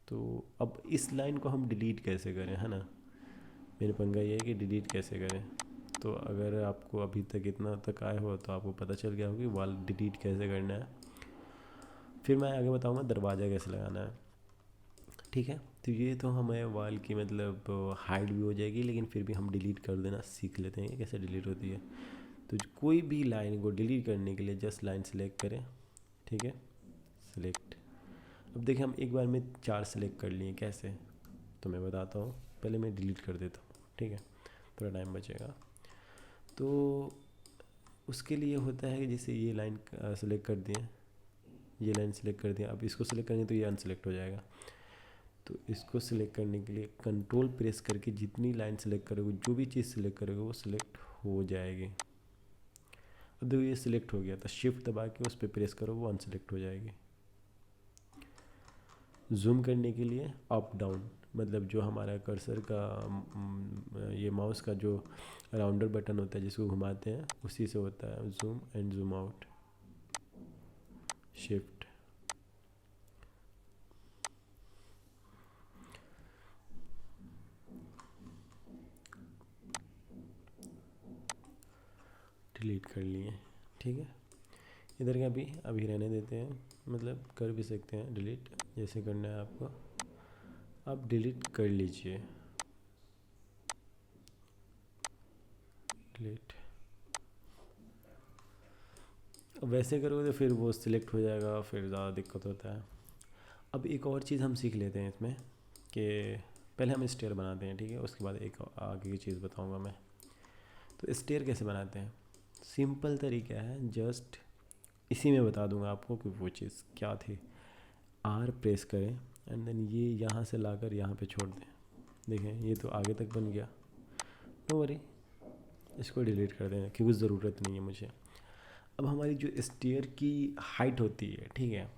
तो अब इस लाइन को हम डिलीट कैसे करें, है ना, मेरे पंगा ये है कि डिलीट कैसे करें। तो अगर आपको अभी तक इतना तक आए हो तो आपको पता चल गया होगा कि वाल डिलीट कैसे करना है। फिर मैं आगे बताऊँगा दरवाज़ा कैसे लगाना है, ठीक है। तो ये तो हमें वाल की मतलब हाइड भी हो जाएगी, लेकिन फिर भी हम डिलीट कर देना सीख लेते हैं कैसे डिलीट होती है। तो कोई भी लाइन को डिलीट करने के लिए जस्ट लाइन सेलेक्ट करें, ठीक है, सेलेक्ट। अब देखिए हम एक बार में 4 सेलेक्ट कर लिए, कैसे, तो मैं बताता हूँ। पहले मैं डिलीट कर देता हूँ, ठीक है, थोड़ा टाइम बचेगा। तो उसके लिए होता है कि जैसे ये लाइन सेलेक्ट कर दिए, ये लाइन सेलेक्ट कर दिया, अब इसको सेलेक्ट करेंगे तो ये अनसेलेक्ट हो जाएगा। तो इसको सिलेक्ट करने के लिए कंट्रोल प्रेस करके जितनी लाइन सेलेक्ट करोगे, जो भी चीज़ सेलेक्ट करोगे वो सिलेक्ट हो जाएगी। अब देखो ये सिलेक्ट हो गया, तो शिफ्ट दबा के उस पर प्रेस करो, वो अनसेलेक्ट हो जाएगी। जूम करने के लिए अप डाउन, मतलब जो हमारा कर्सर का ये माउस का जो राउंडर बटन होता है जिसको घुमाते हैं, उसी से होता है zoom and zoom out, shift. Delete कर लिए, ठीक है। इधर का भी अभी रहने देते हैं, मतलब कर भी सकते हैं डिलीट, जैसे करना है आपको। आप डिलीट कर लीजिए, डिलीट। वैसे करोगे तो फिर वो सिलेक्ट हो जाएगा, फिर ज़्यादा दिक्कत होता है। अब एक और चीज़ हम सीख लेते हैं इसमें कि पहले हम स्टेयर बनाते हैं, ठीक है, उसके बाद एक आगे की चीज़ बताऊंगा मैं। तो स्टेयर कैसे बनाते हैं, सिंपल तरीका है, जस्ट इसी में बता दूंगा आपको कि वो चीज़ क्या थी। आर प्रेस करें एंड देन ये यहाँ से लाकर यहाँ पे छोड़ दें। देखें ये तो आगे तक बन गया, नो वरी, इसको डिलीट कर दें क्योंकि ज़रूरत नहीं है मुझे। अब हमारी जो स्टेयर की हाइट होती है, ठीक है,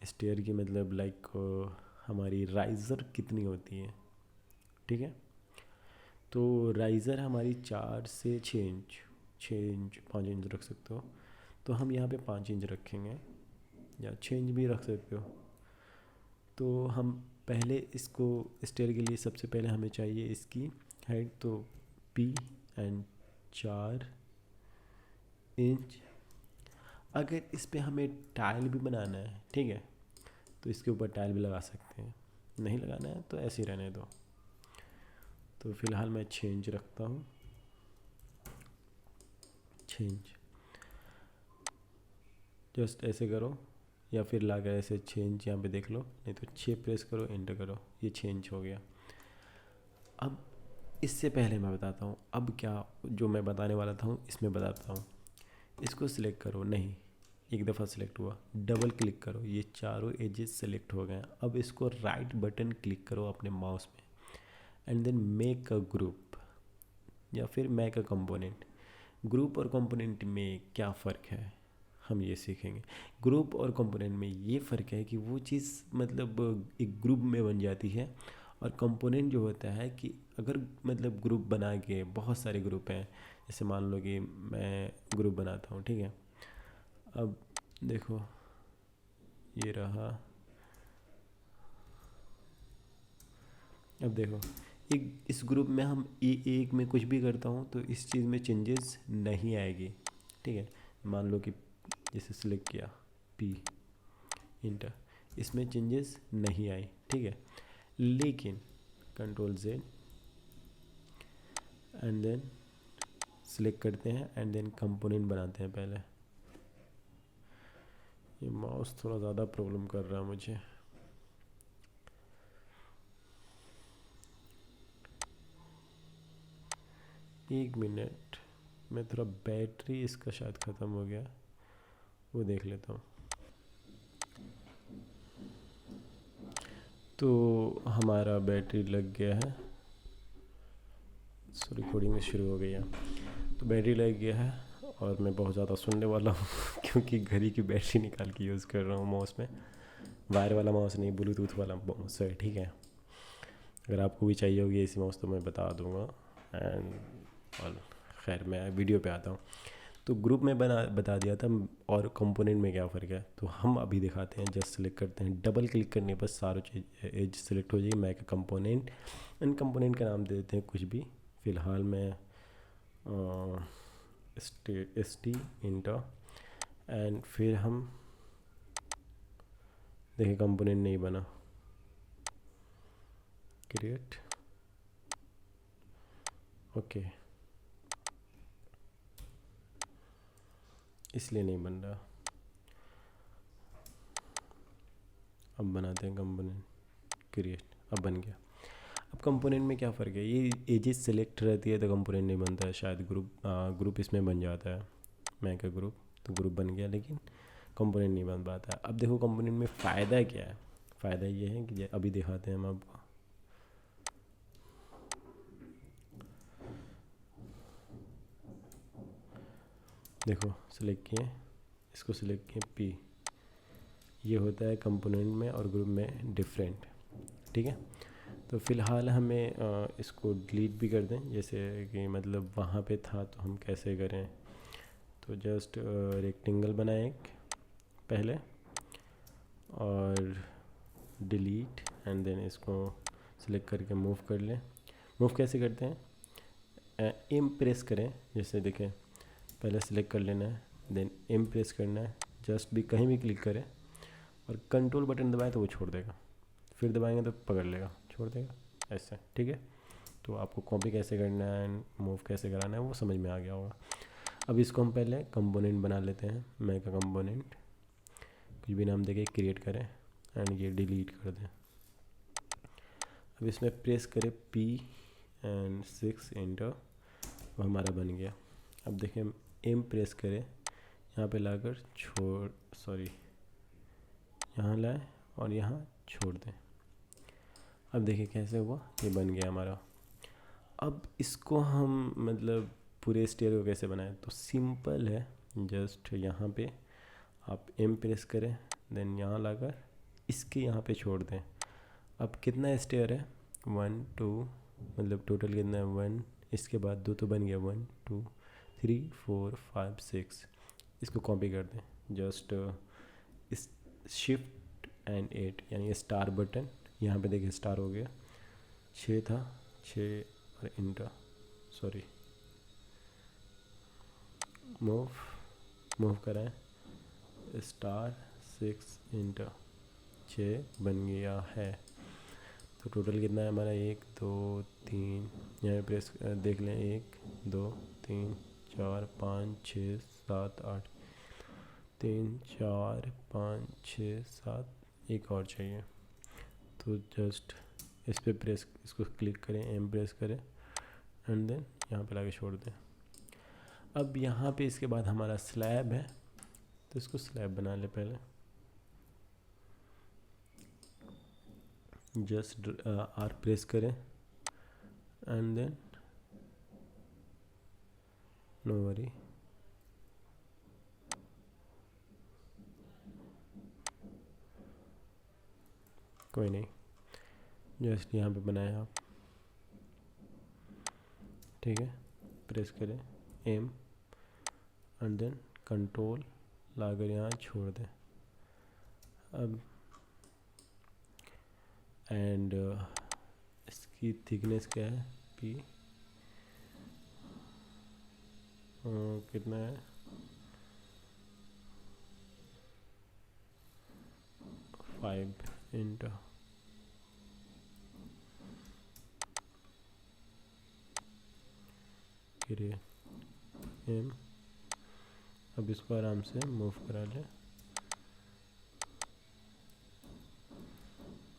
स्टेयर की मतलब लाइक हमारी राइज़र कितनी होती है, ठीक है। तो राइज़र हमारी 4 से 6 इंच, 6 इंच 5 इंच रख सकते हो। तो हम यहाँ पे 5 इंच रखेंगे, या 6 इंच भी रख सकते हो। तो हम पहले इसको स्टेयर के लिए सबसे पहले हमें चाहिए इसकी हाइट, तो पी एंड 4 इंच। अगर इस पर हमें टाइल भी बनाना है, ठीक है, तो इसके ऊपर टाइल भी लगा सकते हैं। नहीं लगाना है तो ऐसे ही रहने दो। तो फिलहाल मैं 6 इंच रखता हूँ, 6 इंच। जस्ट ऐसे करो, या फिर ला कर ऐसे 6 इंच यहाँ पे देख लो, नहीं तो 6 प्रेस करो, एंटर करो, ये 6 इंच हो गया। अब इससे पहले मैं बताता हूँ, अब क्या जो मैं बताने वाला था इसमें बताता हूँ। इसको सिलेक्ट करो, नहीं, एक दफ़ा सिलेक्ट हुआ, डबल क्लिक करो, ये चारों एजेस सेलेक्ट हो गए। अब इसको राइट बटन क्लिक करो अपने माउस में and then make a group या फिर मेक अ कंपोनेंट। ग्रुप और कंपोनेंट में क्या फ़र्क है हम ये सीखेंगे। ग्रुप और कंपोनेंट में ये फ़र्क है कि वो चीज़ मतलब एक ग्रुप में बन जाती है, और कंपोनेंट जो होता है कि अगर मतलब ग्रुप बना के, बहुत सारे ग्रुप हैं, जैसे मान लो कि मैं ग्रुप बनाता हूँ, ठीक है। अब देखो ये रहा, अब देखो एक इस ग्रुप में हम एक में कुछ भी करता हूँ तो इस चीज़ में चेंजेस नहीं आएगी, ठीक है। मान लो कि जैसे सिलेक्ट किया पी इंटर, इसमें चेंजेस नहीं आई, ठीक है। लेकिन control Z and then select करते हैं एंड देन कंपोनेंट बनाते हैं पहले, ये माउस थोड़ा ज़्यादा प्रॉब्लम कर रहा है मुझे। एक मिनट, मैं थोड़ा बैटरी इसका शायद ख़त्म हो गया, वो देख लेता हूँ। तो हमारा बैटरी लग गया है, सो रिकॉर्डिंग शुरू हो गई है। तो बैटरी लग गया है और मैं बहुत ज़्यादा सुनने वाला हूँ क्योंकि घड़ी की बैटरी निकाल के यूज़ कर रहा हूँ माउस में। वायर वाला माउस नहीं, ब्लूटूथ वाला माउस है, ठीक है। अगर आपको भी चाहिए होगी ऐसी माउस तो मैं बता दूँगा। एंड और खैर मैं वीडियो पे आता हूँ। तो ग्रुप में बता दिया था, और कंपोनेंट में क्या फ़र्क है तो हम अभी दिखाते हैं। जस्ट सेलेक्ट करते हैं, डबल क्लिक करने पर सारों चीज़ एज सेलेक्ट हो जाएगी। मैं का कंपोनेंट, इन कंपोनेंट का नाम दे देते हैं कुछ भी। फ़िलहाल मैं एस टी इंटर, एंड फिर हम देखिए कंपोनेंट नहीं बना, क्रिएट, ओके, इसलिए नहीं बन रहा। अब बनाते हैं कंपोनेंट, क्रिएट, अब बन गया। अब कंपोनेंट में क्या फ़र्क है, ये एजेस सेलेक्ट रहती है तो कंपोनेंट नहीं बनता है, शायद ग्रुप इसमें बन जाता है। मैं का ग्रुप, तो ग्रुप बन गया लेकिन कंपोनेंट नहीं बन पाता। अब देखो कंपोनेंट में फ़ायदा क्या है। फ़ायदा ये है कि अभी दिखाते हैं हम आपको। देखो सिलेक्ट किए, इसको सिलेक्ट किए पी, ये होता है कंपोनेंट में और ग्रुप में डिफरेंट, ठीक है। तो फ़िलहाल हमें इसको डिलीट भी कर दें, जैसे कि मतलब वहाँ पे था तो हम कैसे करें। तो जस्ट रेक्टेंगल बनाएं एक पहले और डिलीट, एंड देन इसको सिलेक्ट करके मूव कर लें। मूव कैसे करते हैं, एम प्रेस करें, जैसे देखें पहले सिलेक्ट कर लेना है, देन एम प्रेस करना है, जस्ट भी कहीं भी क्लिक करें और कंट्रोल बटन दबाएं तो वो छोड़ देगा, फिर दबाएंगे तो पकड़ लेगा, छोड़ देगा, ऐसे, ठीक है। तो आपको कॉपी कैसे करना है एंड मूव कैसे कराना है वो समझ में आ गया होगा। अब इसको हम पहले कंपोनेंट बना लेते हैं। मैं का कंपोनेंट कुछ भी नाम देके क्रिएट करें एंड ये डिलीट कर दें। अब इसमें प्रेस करें पी एंड 6 एंटर, वो हमारा बन गया। अब देखें एम प्रेस करें, यहाँ पे लाकर यहाँ लाए और यहाँ छोड़ दें। अब देखिए कैसे हुआ, ये बन गया हमारा। अब इसको हम मतलब पूरे स्टेयर को कैसे बनाएं, तो सिंपल है, जस्ट यहाँ पे आप एम प्रेस करें, देन यहाँ लाकर इसके यहाँ पे छोड़ दें। अब कितना स्टेयर है, 1 2, मतलब टोटल कितना है 1, इसके बाद 2 तो बन गया, 1 2 3 4 5 6। इसको कॉपी कर दें, जस्ट इस शिफ्ट एंड 8 यानी स्टार बटन, यहाँ पे देखिए स्टार हो गया, 6 था 6 और इंटर, सॉरी मूव कराएं, स्टार 6 इंटर, 6 बन गया है। तो टोटल कितना है हमारा, 1 2 3, यहाँ प्रेस देख लें, 1 2 3 4 5 6 7 8, 3 4 5 6 7, एक और चाहिए। तो जस्ट इस पे प्रेस, इसको क्लिक करें, एम प्रेस करें एंड देन यहाँ पे लाके छोड़ दें। अब यहाँ पे इसके बाद हमारा स्लैब है, तो इसको स्लैब बना ले पहले। जस्ट आर प्रेस करें एंड देन नो वरी, कोई नहीं, जस्ट यहाँ पे बनाए आप, ठीक है। प्रेस करें एम एंड देन कंट्रोल लाकर यहाँ छोड़ दें। अब एंड इसकी थिकनेस क्या है, पी कितना है, 5 इंटर, एम। अब इसको आराम से मूव करा लें,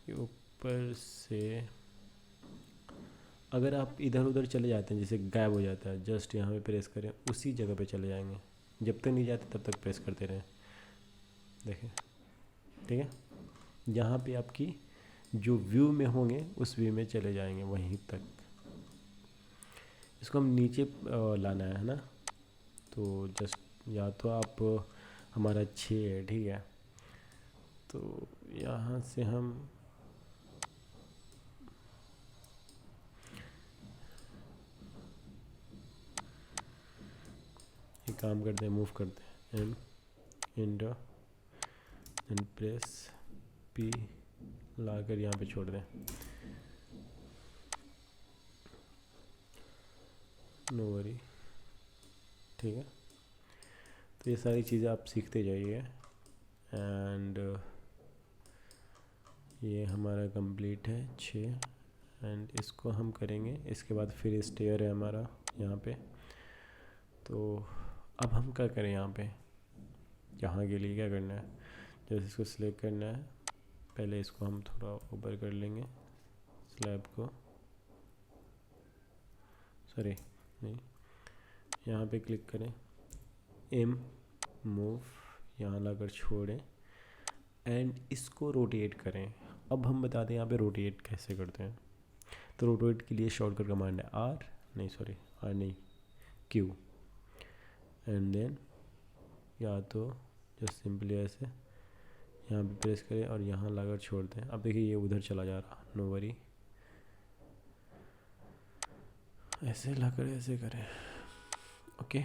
ये ऊपर से अगर आप इधर उधर चले जाते हैं, जैसे गायब हो जाता है, जस्ट यहाँ पे प्रेस करें, उसी जगह पे चले जाएंगे। जब तक नहीं जाते तब तक प्रेस करते रहें। देखें, ठीक है, यहाँ पे आपकी जो व्यू में होंगे उस व्यू में चले जाएंगे वहीं तक। इसको हम नीचे लाना है ना, तो जस्ट या तो आप हमारा 6 है, ठीक है, तो यहाँ से हम एक काम करते हैं, मूव करते हैं, इंटर एंड प्रेस पी लाकर यहाँ पे छोड़ दें। नो वरी, ठीक है। तो ये सारी चीज़ें आप सीखते जाइए। एंड ये हमारा कंप्लीट है 6, एंड इसको हम करेंगे। इसके बाद फिर स्टेयर है हमारा यहाँ पे। तो अब हम क्या करें यहाँ पे, यहाँ के लिए क्या करना है, जैसे इसको सिलेक्ट करना है, पहले इसको हम थोड़ा ऊपर कर लेंगे, स्लैब को, सॉरी नहीं, यहाँ पे क्लिक करें, एम मूव, यहाँ लाकर छोड़ें एंड इसको रोटेट करें। अब हम बताते हैं यहाँ पे रोटेट कैसे करते हैं। तो रोटेट के लिए शॉर्टकट कमांड है आर नहीं क्यू, एंड देन या तो जस्ट सिंपली ऐसे यहाँ पे प्रेस करें और यहाँ लाकर छोड़ दें। अब देखिए ये उधर चला जा रहा, नो वरी, ऐसे लाकर ऐसे करें, okay.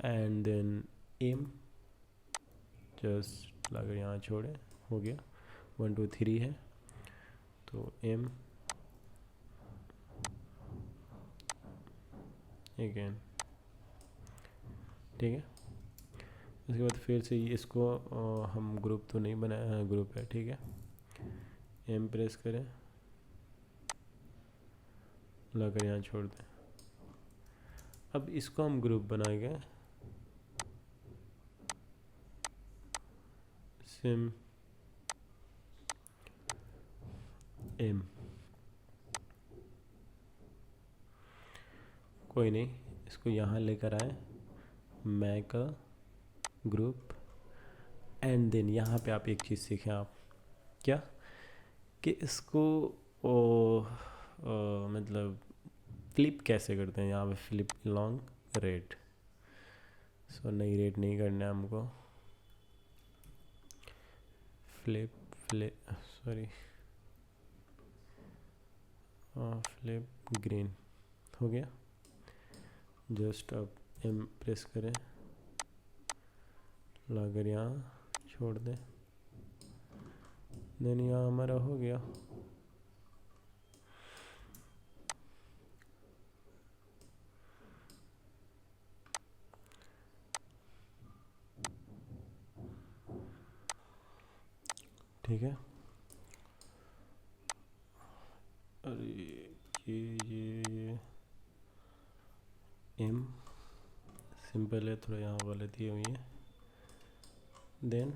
And then I'm just लाकर यहाँ छोड़ें, हो गया। 1 2 3 है, तो एम अगेन, ठीक है। उसके बाद फिर से इसको हम ग्रुप तो नहीं बनाया, ग्रुप है, ठीक है। एम प्रेस करें, लाकर यहाँ छोड़ दें। अब इसको हम ग्रुप बनाएंगे, सिम एम, कोई नहीं, इसको यहाँ लेकर आए, मैक ग्रुप, एंड देन यहाँ पे आप एक चीज़ सीखें, आप क्या कि इसको मतलब फ्लिप कैसे करते हैं। यहाँ पे फ्लिप लॉन्ग रेट, सो नहीं, रेट नहीं करना है हमको, फ्लिप सॉरी फ्लिप ग्रीन, हो गया। जस्ट अब एम प्रेस करें, लाकर यहाँ छोड़ दें, देन यहाँ हमारा हो गया। ठीक है, अरे ये एम सिंपल है, थोड़ा यहाँ गलती हुई है। देन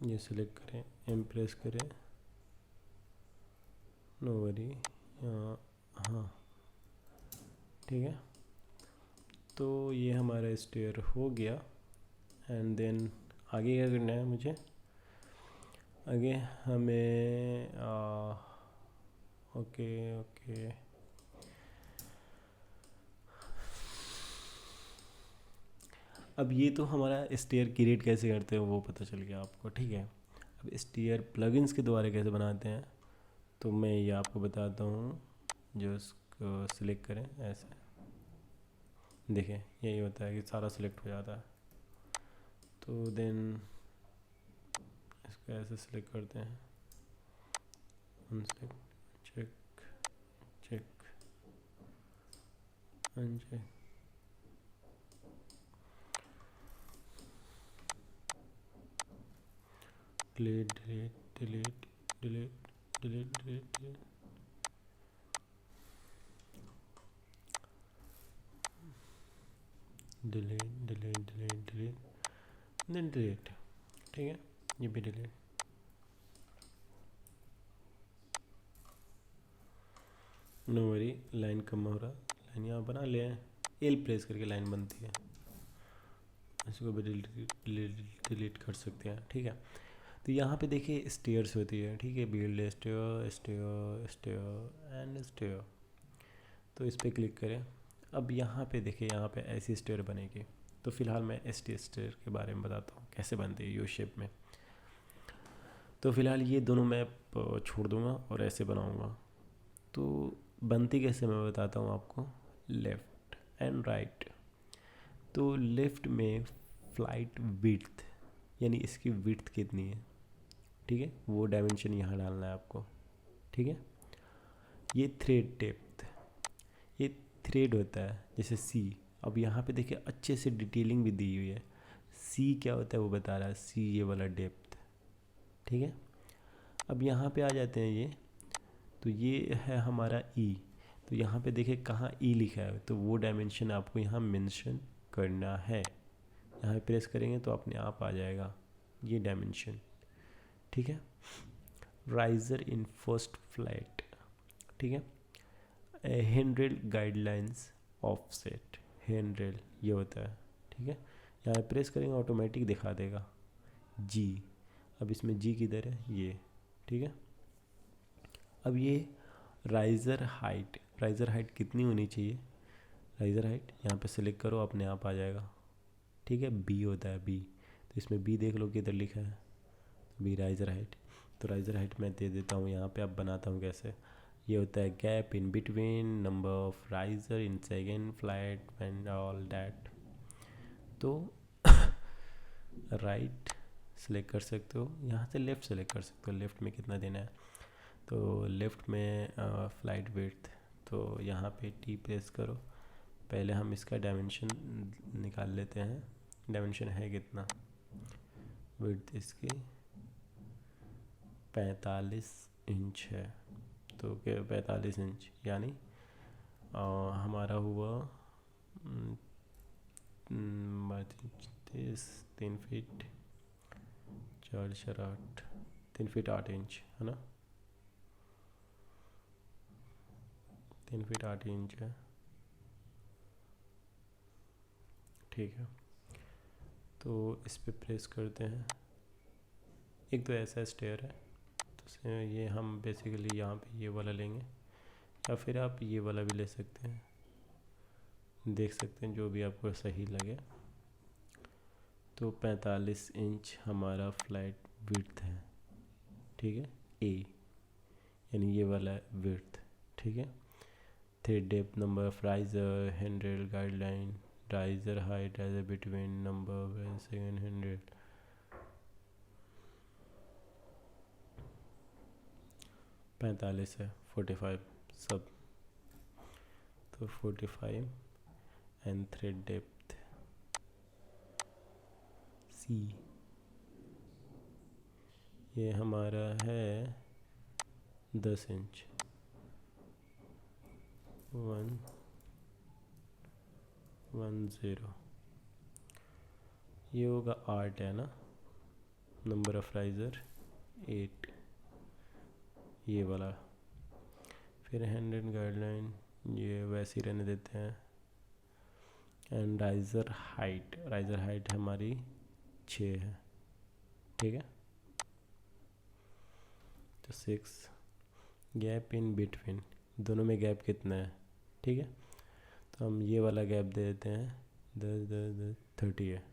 ये सिलेक्ट करें, एम प्रेस करें, नो वरी, यहाँ, हाँ, ठीक है। तो ये हमारा स्टेयर हो गया। एंड देन आगे क्या करना है मुझे, आगे हमें ओके, अब ये तो हमारा स्टेयर क्रिएट कैसे करते हैं वो पता चल गया आपको, ठीक है। अब स्टेयर प्लगइन्स के द्वारा कैसे बनाते हैं तो मैं ये आपको बताता हूँ। जो इसको सिलेक्ट करें ऐसे, देखें यही होता है कि सारा सिलेक्ट हो जाता है। तो देन इसको ऐसे सिलेक्ट करते हैं, unselect, check uncheck, delete delete delete delete delete delete, delete delete delete delete, then delete. ठीक है, ये भी डिलीट। नो वरी, लाइन कम हो रहा, लाइन यहाँ बना ले, एल प्रेस करके लाइन बनती है, इसको भी डिलीट कर सकते हैं। ठीक है, तो यहाँ पे देखिए स्टेयर्स होती है, ठीक है, build stair stair stair and stair, तो इस पर क्लिक करें। अब यहाँ पे देखिए, यहाँ पे ऐसी स्टेयर बनेगी। तो फिलहाल मैं एस टी स्टेयर के बारे में बताता हूँ कैसे बनती है यू शेप में। तो फिलहाल ये दोनों मैं छोड़ दूँगा और ऐसे बनाऊँगा। तो बनती कैसे मैं बताता हूँ आपको, लेफ़्ट एंड राइट। तो लेफ़्ट में फ्लाइट विड्थ, यानी इसकी विड्थ कितनी है, ठीक है, वो डायमेंशन यहाँ डालना है आपको। ठीक है, ये थ्रेड डेप्थ, ये थ्रेड होता है जैसे सी। अब यहाँ पे देखिए अच्छे से डिटेलिंग भी दी हुई है, सी क्या होता है वो बता रहा है, सी ये वाला डेप्थ। ठीक है, अब यहाँ पे आ जाते हैं ये, तो ये है हमारा ई। तो यहाँ पे देखिए कहाँ ई लिखा है, तो वो डायमेंशन आपको यहाँ मेंशन करना है। यहाँ प्रेस करेंगे तो अपने आप आ जाएगा ये डायमेंशन। ठीक है, राइजर इन फर्स्ट फ्लाइट, ठीक है, हैंड्रेल गाइडलाइंस ऑफसेट, हैंड्रेल ये होता है। ठीक है, यहाँ प्रेस करेंगे ऑटोमेटिक दिखा देगा जी। अब इसमें जी किधर है, ये। ठीक है, अब ये राइज़र हाइट, राइज़र हाइट कितनी होनी चाहिए, राइज़र हाइट यहाँ पे सिलेक्ट करो, अपने आप आ जाएगा। ठीक है, बी होता है बी, तो इसमें बी देख लो किधर लिखा है, बी राइज़र हाइट। तो राइज़र हाइट मैं दे देता हूँ यहाँ पे। अब बनाता हूँ कैसे, ये होता है gap in between number of riser in second flight and all that. तो राइट सेलेक्ट कर सकते हो, यहाँ से लेफ़्ट सेलेक्ट कर सकते हो, लेफ़्ट में कितना देना है। तो लेफ़्ट में फ्लाइट विड्थ, तो यहाँ पे टी प्रेस करो। पहले हम इसका डायमेंशन निकाल लेते हैं, डायमेंशन है कितना, विड्थ इसकी 45 इंच है। तो क्या 45 इंच, यानी हमारा हुआ 3 फीट 4 4 8, 3 फीट 8 इंच है ना, 3 फीट 8 इंच है। ठीक है, तो इस पे प्रेस करते हैं। एक तो ऐसा स्टेयर है, तो ये हम बेसिकली यहाँ पे ये वाला लेंगे, या फिर आप ये वाला भी ले सकते हैं, देख सकते हैं जो भी आपको सही लगे। तो 45 इंच हमारा फ्लाइट विड्थ है। ठीक है, ए यानी ये वाला विड्थ। ठीक है, thread depth, number of riser, handrail guideline, riser height, riser between number second handrail. पैंतालीस है, 45 सब, तो 45 एंड थ्रेड डेप्थ सी, ये हमारा है 10 इंच, 110। ये होगा 8 है ना, नंबर ऑफ राइजर 8, ये वाला। फिर हैंड गाइडलाइन ये वैसे ही रहने देते हैं। एंड राइजर हाइट हमारी 6 है। ठीक है, तो 6, गैप इन बिटवीन, दोनों में गैप कितना है। ठीक है, तो हम ये वाला गैप दे देते हैं 10 30 है।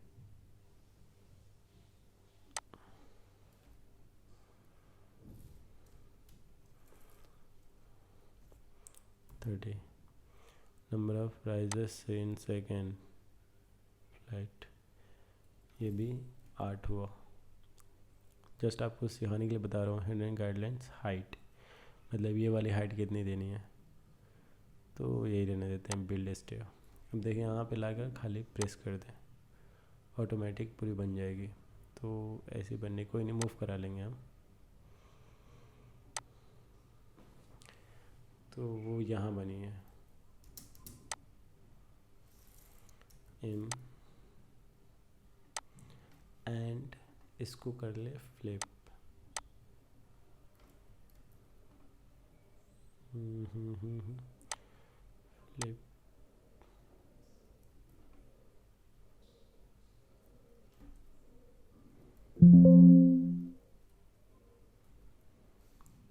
Number of risers in second flight, ये भी 8 हुआ। जस्ट आपको सिखाने के लिए बता रहा हूँ। हैंड गाइडलाइंस हाइट, मतलब ये वाली हाइट कितनी देनी है, तो यही रहने देते हैं बिल्ड स्टेयर। अब देखिए यहाँ पे लाकर खाली प्रेस कर दें, ऑटोमेटिक पूरी बन जाएगी। तो ऐसे बनने कोई नहीं, मूव करा लेंगे हम। तो वो यहाँ बनी है एम एंड इसको कर ले फ्लिप। फ्लिप।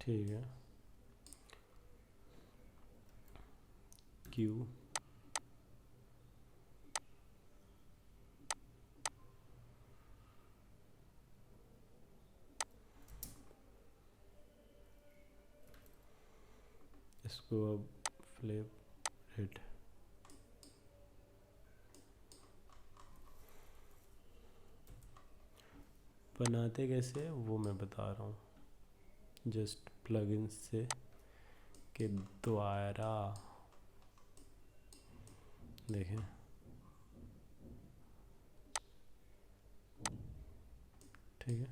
ठीक है। क्यू। इसको अब फ्लिप रेड। बनाते कैसे वो मैं बता रहा हूँ, जस्ट प्लगइन से के द्वारा। देखें, ठीक है,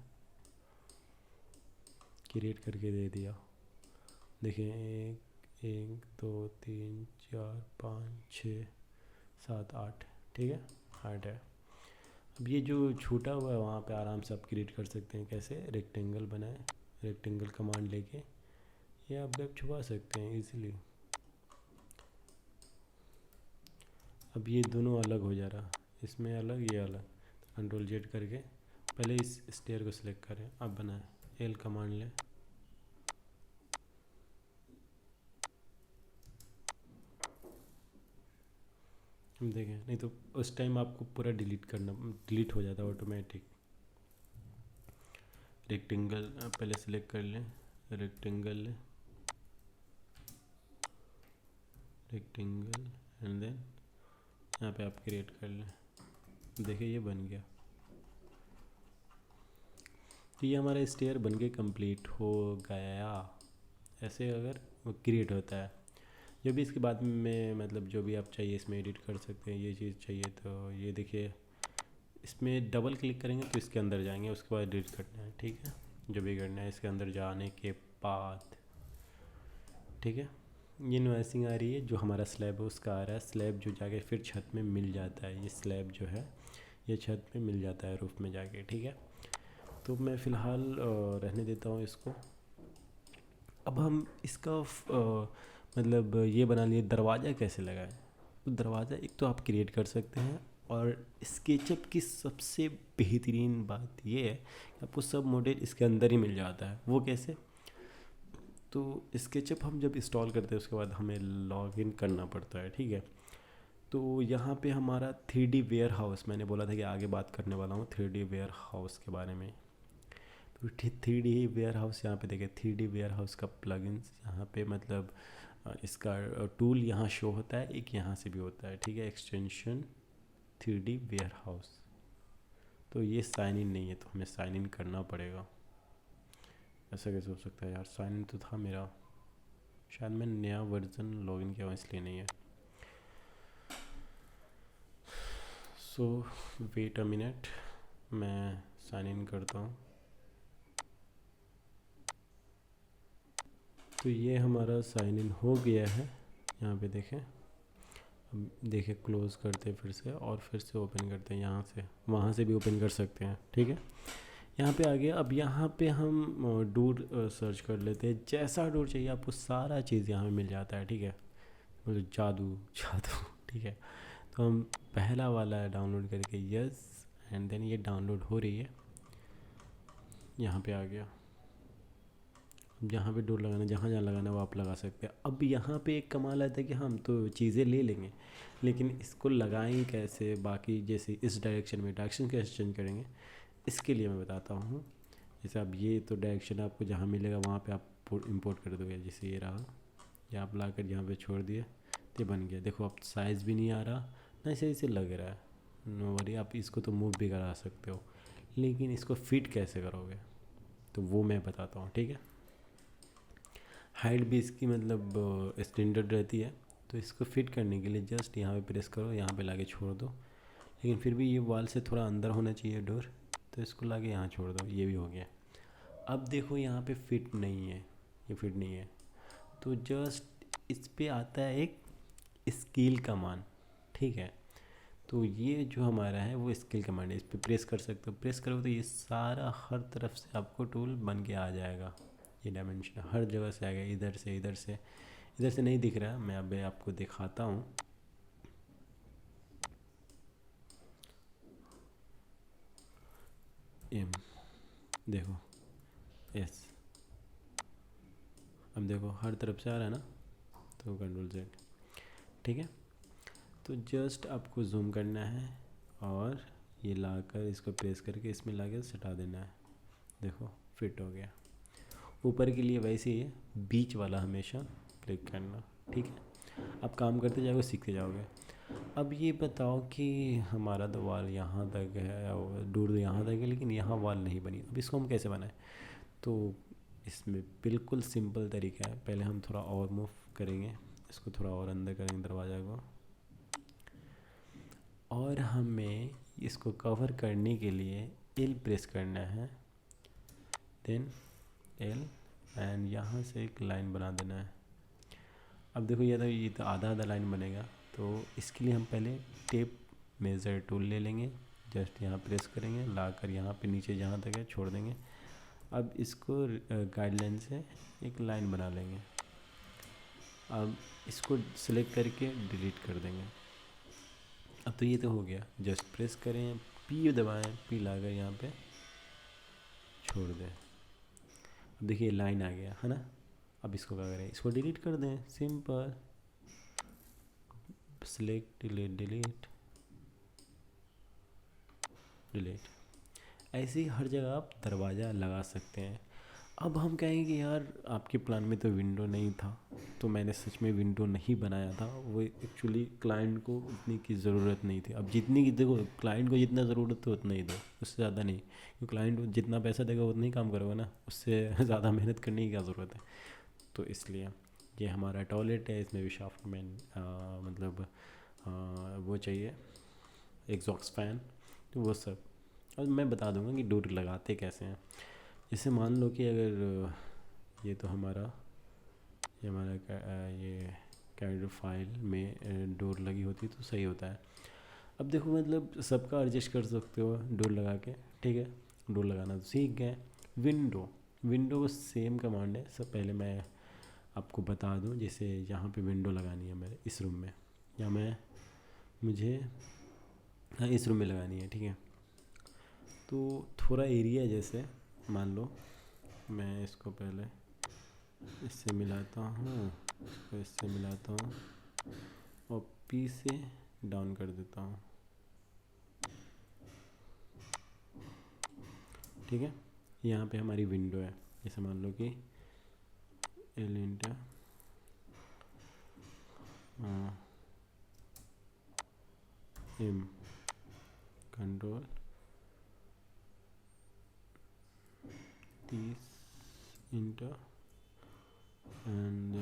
क्रिएट करके दे दिया। देखें, 1 2 3 4 5 6 7 8, ठीक है, 8 है। अब ये जो छूटा हुआ है वहाँ पे आराम से आप क्रिएट कर सकते हैं। कैसे? रेक्टेंगल बनाए, रेक्टेंगल कमांड लेके ये आप गैप छुपा सकते हैं इजीली। अब ये दोनों अलग हो जा रहा, इसमें अलग ये अलग। तो कंट्रोल जेड करके पहले इस स्टेयर को सिलेक्ट करें, अब बनाए, एल कमांड लें, देखें, नहीं तो उस टाइम आपको पूरा डिलीट हो जाता है ऑटोमेटिक। रेक्टेंगल पहले सिलेक्ट कर लें, रेक्टेंगल लें, रेक्टेंगल एंड देन यहाँ पे आप क्रिएट कर लें। देखिए ये बन गया। तो ये हमारा स्टेयर बन के कंप्लीट हो गया। ऐसे अगर वो क्रिएट होता है, जो भी इसके बाद में मतलब जो भी आप चाहिए इसमें एडिट कर सकते हैं। ये चीज़ चाहिए तो ये देखिए, इसमें डबल क्लिक करेंगे तो इसके अंदर जाएंगे, उसके बाद एडिट करना है, ठीक है। जो भी करना है इसके अंदर जाने के बाद, ठीक है। ये इनवॉइसिंग आ रही है, जो हमारा स्लैब है उसका आ रहा है। स्लैब जो जाके फिर छत में मिल जाता है, ये स्लैब जो है ये छत में मिल जाता है रूफ में जाके, ठीक है। तो मैं फ़िलहाल रहने देता हूँ इसको। अब हम इसका मतलब ये बना लिए, दरवाज़ा कैसे लगाएं। तो दरवाज़ा एक तो आप क्रिएट कर सकते हैं, और स्केचअप की सबसे बेहतरीन बात ये है कि आपको सब मॉडल इसके अंदर ही मिल जाता है। वो कैसे? तो स्केचअप हम जब इंस्टॉल करते हैं उसके बाद हमें लॉगिन करना पड़ता है, ठीक है। तो यहाँ पे हमारा 3D वेयर हाउस, मैंने बोला था कि आगे बात करने वाला हूँ 3D वेयर हाउस के बारे में। तो 3D वेयर हाउस यहाँ पे देखें, 3D वेयर हाउस का प्लगइन्स यहाँ पे मतलब इसका टूल यहाँ शो होता है, एक यहाँ से भी होता है, ठीक है, एक्सटेंशन 3D वेयर हाउस। तो ये साइन इन नहीं है, तो हमें साइन इन करना पड़ेगा। ऐसा कैसे हो सकता है यार, साइन इन तो था मेरा, शायद मैं नया वर्जन लॉगिन किया हुआ इसलिए नहीं है। सो वेट अ मिनट, मैं साइन इन करता हूँ। तो ये हमारा साइन इन हो गया है, यहाँ पे देखें। अब देखें, क्लोज़ करते हैं फिर से, और फिर से ओपन करते हैं यहाँ से, वहाँ से भी ओपन कर सकते हैं, ठीक है। यहाँ पे आ गया। अब यहाँ पे हम डोर सर्च कर लेते हैं, जैसा डोर चाहिए आपको सारा चीज़ यहाँ पे मिल जाता है, ठीक है। मतलब जादू जादू, ठीक है। तो हम पहला वाला है डाउनलोड करके, यस, एंड देन ये डाउनलोड हो रही है, यहाँ पे आ गया। जहाँ पे डोर लगाना, जहाँ जहाँ लगाना है वो आप लगा सकते हैं। अब यहाँ पे एक कमाल आता है कि हम तो चीज़ें ले लेंगे, लेकिन इसको लगाएं कैसे, बाकी जैसे इस डायरेक्शन में डायरेक्शन कैसे चेंज करेंगे, इसके लिए मैं बताता हूँ। जैसे अब ये तो डायरेक्शन आपको जहाँ मिलेगा वहाँ पे आप इंपोर्ट कर दोगे, जैसे ये रहा, ये आप ला कर यहाँ पर छोड़ दिए तो ये बन गया। देखो अब साइज़ भी नहीं आ रहा, ना सही से लग रहा है, नो वरी। आप इसको तो मूव भी करा सकते हो, लेकिन इसको फिट कैसे करोगे तो वो मैं बताता हूँ, ठीक है। हाइट भी इसकी मतलब स्टैंडर्ड रहती है, तो इसको फिट करने के लिए जस्ट यहाँ पे प्रेस करो, यहाँ पे लाके छोड़ दो। लेकिन फिर भी ये वॉल से थोड़ा अंदर होना चाहिए डोर, तो इसको लाके यहाँ छोड़ दो, ये भी हो गया। अब देखो यहाँ पे फिट नहीं है, ये फिट नहीं है, तो जस्ट इस पे आता है एक स्केल कमांड, ठीक है। तो ये जो हमारा है वो स्केल कमांड है, इस पर प्रेस कर सकते हो। प्रेस करो तो ये सारा हर तरफ से आपको टूल बन के आ जाएगा। ये डायमेंशन हर जगह से आएगा, इधर से इधर से, इधर से नहीं दिख रहा, मैं अभी आपको दिखाता हूँ। देखो यस, अब देखो हर तरफ से आ रहा है ना, तो कंट्रोल Z, ठीक है। तो जस्ट आपको जूम करना है और ये लाकर इसको प्रेस करके इसमें लाकर सटा देना है। देखो फिट हो गया। ऊपर के लिए वैसे ही है, बीच वाला हमेशा क्लिक करना, ठीक है। अब काम करते जाओगे, सीखते जाओगे। अब ये बताओ कि हमारा तो वाल यहाँ तक है और दूर यहाँ तक है, लेकिन यहाँ वाल नहीं बनी। अब इसको हम कैसे बनाएं? तो इसमें बिल्कुल सिंपल तरीका है। पहले हम थोड़ा और मूव करेंगे, इसको थोड़ा और अंदर करेंगे दरवाज़ा को, और हमें इसको कवर करने के लिए L प्रेस करना है, देन L, एंड यहाँ से एक लाइन बना देना है। अब देखो ये तो आधा आधा लाइन बनेगा, तो इसके लिए हम पहले टेप मेज़र टूल ले लेंगे, जस्ट यहाँ प्रेस करेंगे, लाकर यहाँ पे नीचे जहाँ तक है छोड़ देंगे। अब इसको गाइडलाइन से एक लाइन बना लेंगे। अब इसको सिलेक्ट करके डिलीट कर देंगे। अब तो ये तो हो गया, जस्ट प्रेस करें, P दबाएं, P लाकर यहाँ पे छोड़ दें। अब देखिए लाइन आ गया है ना। अब इसको क्या करें, इसको डिलीट कर दें, simple, select delete delete delete. ऐसे ही हर जगह आप दरवाज़ा लगा सकते हैं। अब हम कहेंगे कि यार आपके प्लान में तो विंडो नहीं था, तो मैंने सच में विंडो नहीं बनाया था, वो एक्चुअली क्लाइंट को उतनी की ज़रूरत नहीं थी। अब जितनी की देखो, क्लाइंट को जितना ज़रूरत है उतना ही दो, उससे ज़्यादा नहीं, क्योंकि क्लाइंट जितना पैसा देगा उतना ही काम करोगे ना, उससे ज़्यादा मेहनत करने की क्या ज़रूरत है। तो इसलिए ये हमारा टॉयलेट है, इसमें भी शाफ्ट मैन मतलब वो चाहिए, एग्जॉस्ट फैन, तो वो सब। और मैं बता दूंगा कि डोर लगाते कैसे हैं। जैसे मान लो कि अगर ये तो ये हमारा ये कैरेक्टर फाइल में डोर लगी होती तो सही होता है। अब देखो मतलब सबका एडजस्ट कर सकते हो डोर लगा के, ठीक है। डोर लगाना तो सीख गए। विंडो को सेम कमांड है। सब पहले मैं आपको बता दूं, जैसे यहाँ पे विंडो लगानी है मेरे इस रूम में, या मुझे हाँ इस रूम में लगानी है, ठीक है। तो थोड़ा एरिया, जैसे मान लो मैं इसको पहले इससे मिलाता हूँ, तो इससे मिलाता हूँ और P से डाउन कर देता हूँ, ठीक है। यहाँ पे हमारी विंडो है, जैसे मान लो कि L inter M control 30 inter and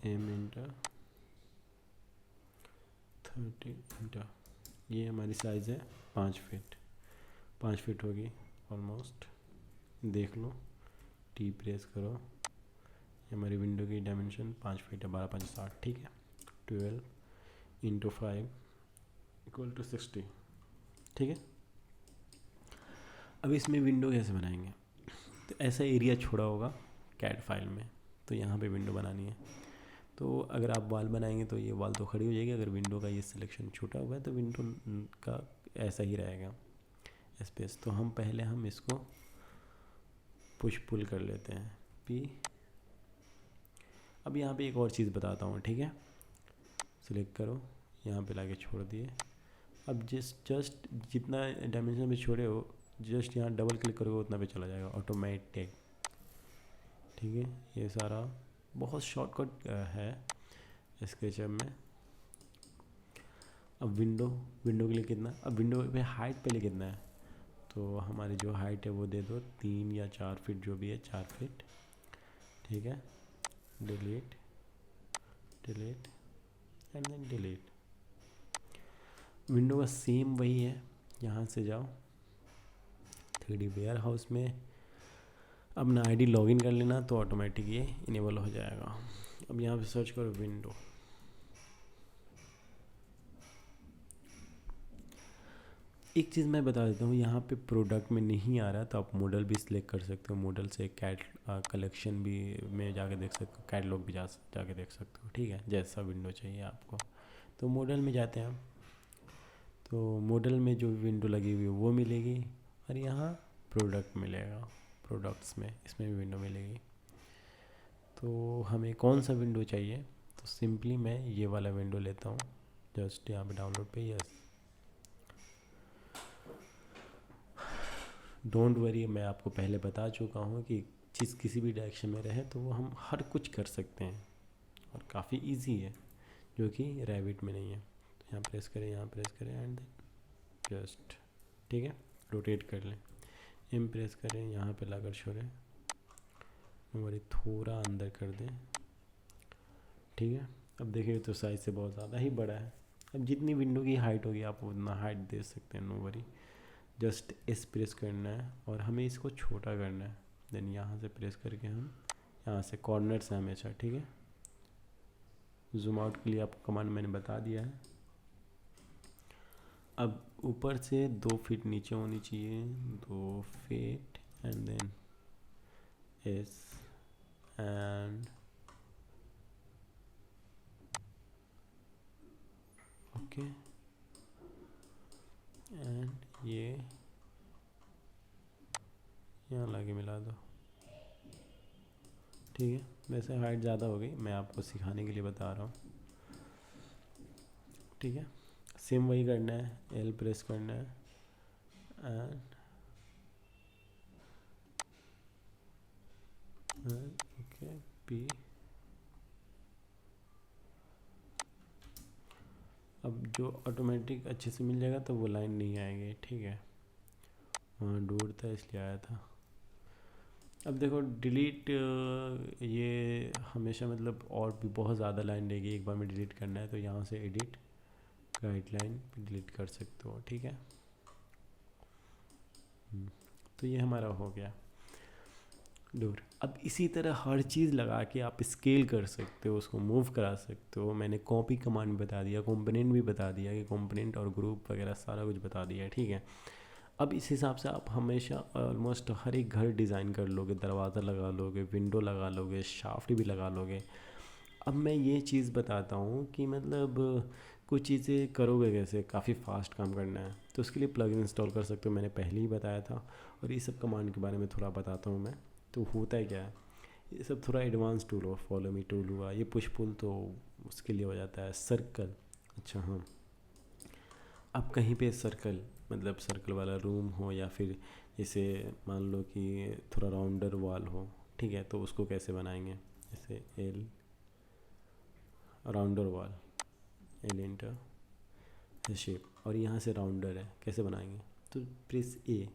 M inter 30 inter. ये हमारी साइज़ है 5 फीट, 5 फीट होगी ऑलमोस्ट। देख लो, T प्रेस करो, ये हमारी विंडो की डायमेंशन 5 फीट है, 12 5 60, ठीक है। 12 इंटू 5 इक्वल टू 60, ठीक है। अब इसमें विंडो कैसे बनाएंगे? तो ऐसा एरिया छोड़ा होगा कैड फाइल में, तो यहाँ पे विंडो बनानी है। तो अगर आप वॉल बनाएंगे तो ये वॉल तो खड़ी हो जाएगी। अगर विंडो का ये सिलेक्शन छूटा हुआ है तो विंडो का ऐसा ही रहेगा स्पेस। तो हम इसको पुश पुल कर लेते हैं, P। अब यहाँ पे एक और चीज़ बताता हूँ, ठीक है। सिलेक्ट करो, यहाँ पे लाके छोड़ दिए। अब जस्ट जितना डायमेंशन में छोड़े हो, जस्ट यहाँ डबल क्लिक करोगे उतना पे चला जाएगा ऑटोमेटिक, ठीक है। ये सारा बहुत शॉर्टकट है स्केचअप में। अब विंडो के लिए कितना, अब विंडो पे हाइट पहले कितना है, तो हमारी जो हाइट है वो दे दो 3 या 4 फीट, जो भी है 4 फीट, ठीक है। Delete delete and then delete. Window का सेम वही है, यहाँ से जाओ 3D वेयर हाउस में, अपना आईडी लॉगिन कर लेना, तो ऑटोमेटिक ये इनेबल हो जाएगा। अब यहाँ पे सर्च करो विंडो, एक चीज़ मैं बता देता हूँ, यहाँ पे प्रोडक्ट में नहीं आ रहा तो आप मॉडल भी सिलेक्ट कर सकते हो। मॉडल से कैट कलेक्शन भी में जाके देख सकते हो, कैटलॉग भी जाके देख सकते हो, ठीक है, जैसा विंडो चाहिए आपको। तो मॉडल में जाते हैं हम, तो मॉडल में जो विंडो लगी हुई है वो मिलेगी, और यहाँ प्रोडक्ट मिलेगा, प्रोडक्ट्स में इसमें भी विंडो मिलेगी। तो हमें कौन सा विंडो चाहिए, तो सिंपली मैं ये वाला विंडो लेता हूँ, जस्ट यहाँ पे डाउनलोड पे यस। डोंट वरी, मैं आपको पहले बता चुका हूँ कि चीज़ किसी भी डायरेक्शन में रहे तो वो हम हर कुछ कर सकते हैं, और काफ़ी इजी है, जो कि रैबिट में नहीं है। तो यहाँ प्रेस करें, यहाँ प्रेस करें, एंड देन जस्ट, ठीक है, रोटेट कर लें। एम प्रेस करें, यहाँ पे लाकर छोड़ें, वरी थोड़ा अंदर कर दें, ठीक है। अब देखिए तो साइज़ से बहुत ज़्यादा ही बड़ा है। अब जितनी विंडो की हाइट होगी आप उतना हाइट दे सकते हैं, no worry. Just S press करना है और हमें इसको छोटा करना है। देन यहाँ से प्रेस करके हम यहाँ से कॉर्नर से हमेशा, ठीक है। जूम आउट के लिए आपको कमांड मैंने बता दिया है। अब ऊपर से 2 फीट नीचे होनी चाहिए, 2 feet, and then S, and okay, and ये यहाँ लाके मिला दो, ठीक है। वैसे हाइट ज़्यादा हो गई, मैं आपको सिखाने के लिए बता रहा हूँ, ठीक है। सेम वही करना है, एल प्रेस करना है, एंड ओके, पी। अब जो ऑटोमेटिक अच्छे से मिल जाएगा तो वो लाइन नहीं आएगी, ठीक है। वहाँ दूर था इसलिए आया था। अब देखो डिलीट, ये हमेशा मतलब और भी बहुत ज़्यादा लाइन लेगी, एक बार में डिलीट करना है तो यहाँ से एडिट गाइडलाइन डिलीट कर सकते हो, ठीक है। तो ये हमारा हो गया दूर। अब इसी तरह हर चीज़ लगा के आप स्केल कर सकते हो, उसको मूव करा सकते हो। मैंने कॉपी कमांड बता दिया, कंपोनेंट भी बता दिया कि कंपोनेंट और ग्रुप वगैरह सारा कुछ बता दिया, ठीक है। अब इस हिसाब से आप हमेशा ऑलमोस्ट हर एक घर डिज़ाइन कर लोगे, दरवाज़ा लगा लोगे, विंडो लगा लोगे, शाफ्ट भी लगा लोगे। अब मैं ये चीज़ बताता हूँ कि मतलब कुछ चीज़ें करोगे कैसे, काफ़ी फास्ट काम करना है तो उसके लिए प्लग इंस्टॉल कर सकते हो, मैंने पहले ही बताया था। और ये सब कमांड के बारे में थोड़ा बताता हूँ मैं। तो होता है क्या है, ये सब थोड़ा एडवांस टूल हो, फॉलो मी टूल हुआ, ये पुश पुल तो उसके लिए हो जाता है। सर्कल, अच्छा हाँ, अब कहीं पे सर्कल मतलब सर्कल वाला रूम हो, या फिर जैसे मान लो कि थोड़ा राउंडर वॉल हो, ठीक है, तो उसको कैसे बनाएंगे, जैसे L rounder wall, L inter shape, और यहाँ से राउंडर है, कैसे बनाएंगे, तो प्रेस ए,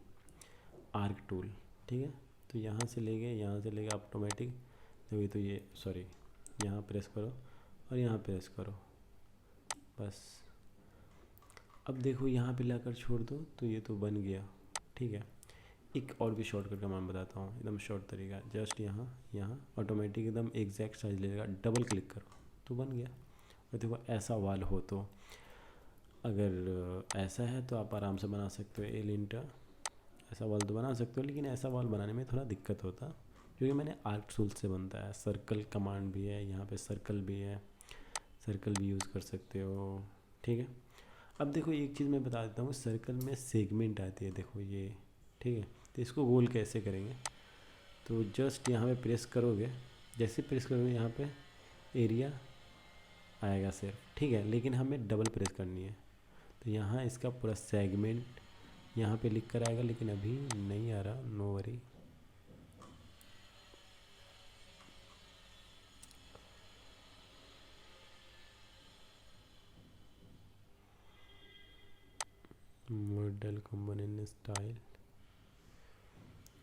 आर्क टूल, ठीक है। तो यहाँ से ले गए, यहाँ से ले गए ऑटोमेटिक, देखो तो ये सॉरी, यहाँ प्रेस करो और यहाँ प्रेस करो, बस। अब देखो यहाँ पे लाकर छोड़ दो तो ये तो बन गया, ठीक है। एक और भी शॉर्टकट का मैं बताता हूँ, एकदम शॉर्ट तरीका, जस्ट यहाँ यहाँ ऑटोमेटिक एकदम एग्जैक्ट साइज लेगा, डबल क्लिक करो तो बन गया। और देखो ऐसा वाल हो तो, अगर ऐसा है तो आप आराम से बना सकते हो, एल इंटर, ऐसा वाल तो बना सकते हो, लेकिन ऐसा वाल बनाने में थोड़ा दिक्कत होता, क्योंकि मैंने आर्क टूल से बनता है। सर्कल कमांड भी है यहाँ पे, सर्कल भी है, सर्कल भी यूज़ कर सकते हो, ठीक है। अब देखो एक चीज़ मैं बता देता हूँ, सर्कल में सेगमेंट आती है, देखो ये, ठीक है। तो इसको गोल कैसे करेंगे, तो जस्ट यहाँ पे प्रेस करोगे, जैसे प्रेस करोगे यहाँ पे एरिया आएगा सिर्फ, ठीक है, लेकिन हमें डबल प्रेस करनी है। तो यहाँ इसका पूरा सेगमेंट यहाँ पे लिख कर आएगा, लेकिन अभी नहीं आ रहा, no worry. Model component style,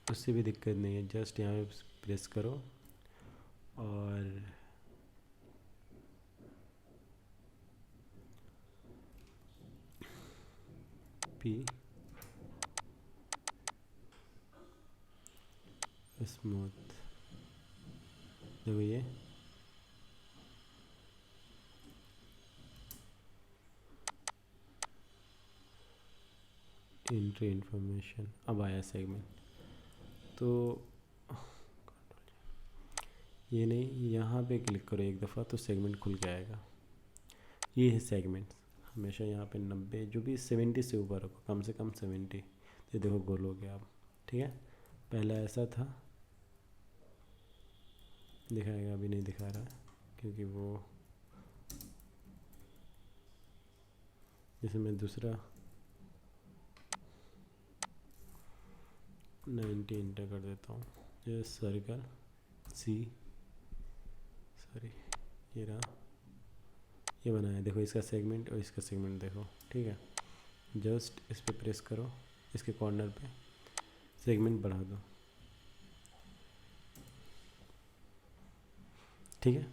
उससे भी दिक्कत नहीं है, जस्ट यहाँ पे प्रेस करो और पी स्मूथ, देखो ये एंट्री इन्फॉर्मेशन, अब आया सेगमेंट। तो ये नहीं, यहाँ पे क्लिक करो एक दफ़ा तो सेगमेंट खुल के आएगा। ये है सेगमेंट। हमेशा यहाँ पे 90, जो भी 70 से ऊपर रखो, कम से कम 70। ये देखो गोल हो गया अब, ठीक है। पहले ऐसा था, दिखाएगा, अभी नहीं दिखा रहा क्योंकि वो, जैसे मैं दूसरा 90 इंटर कर देता हूँ। ये सर्कल सी, सॉरी ये रहा, ये बनाया, देखो इसका सेगमेंट और इसका सेगमेंट देखो, ठीक है। जस्ट इस पर प्रेस करो, इसके कॉर्नर पे सेगमेंट बढ़ा दो, ठीक है।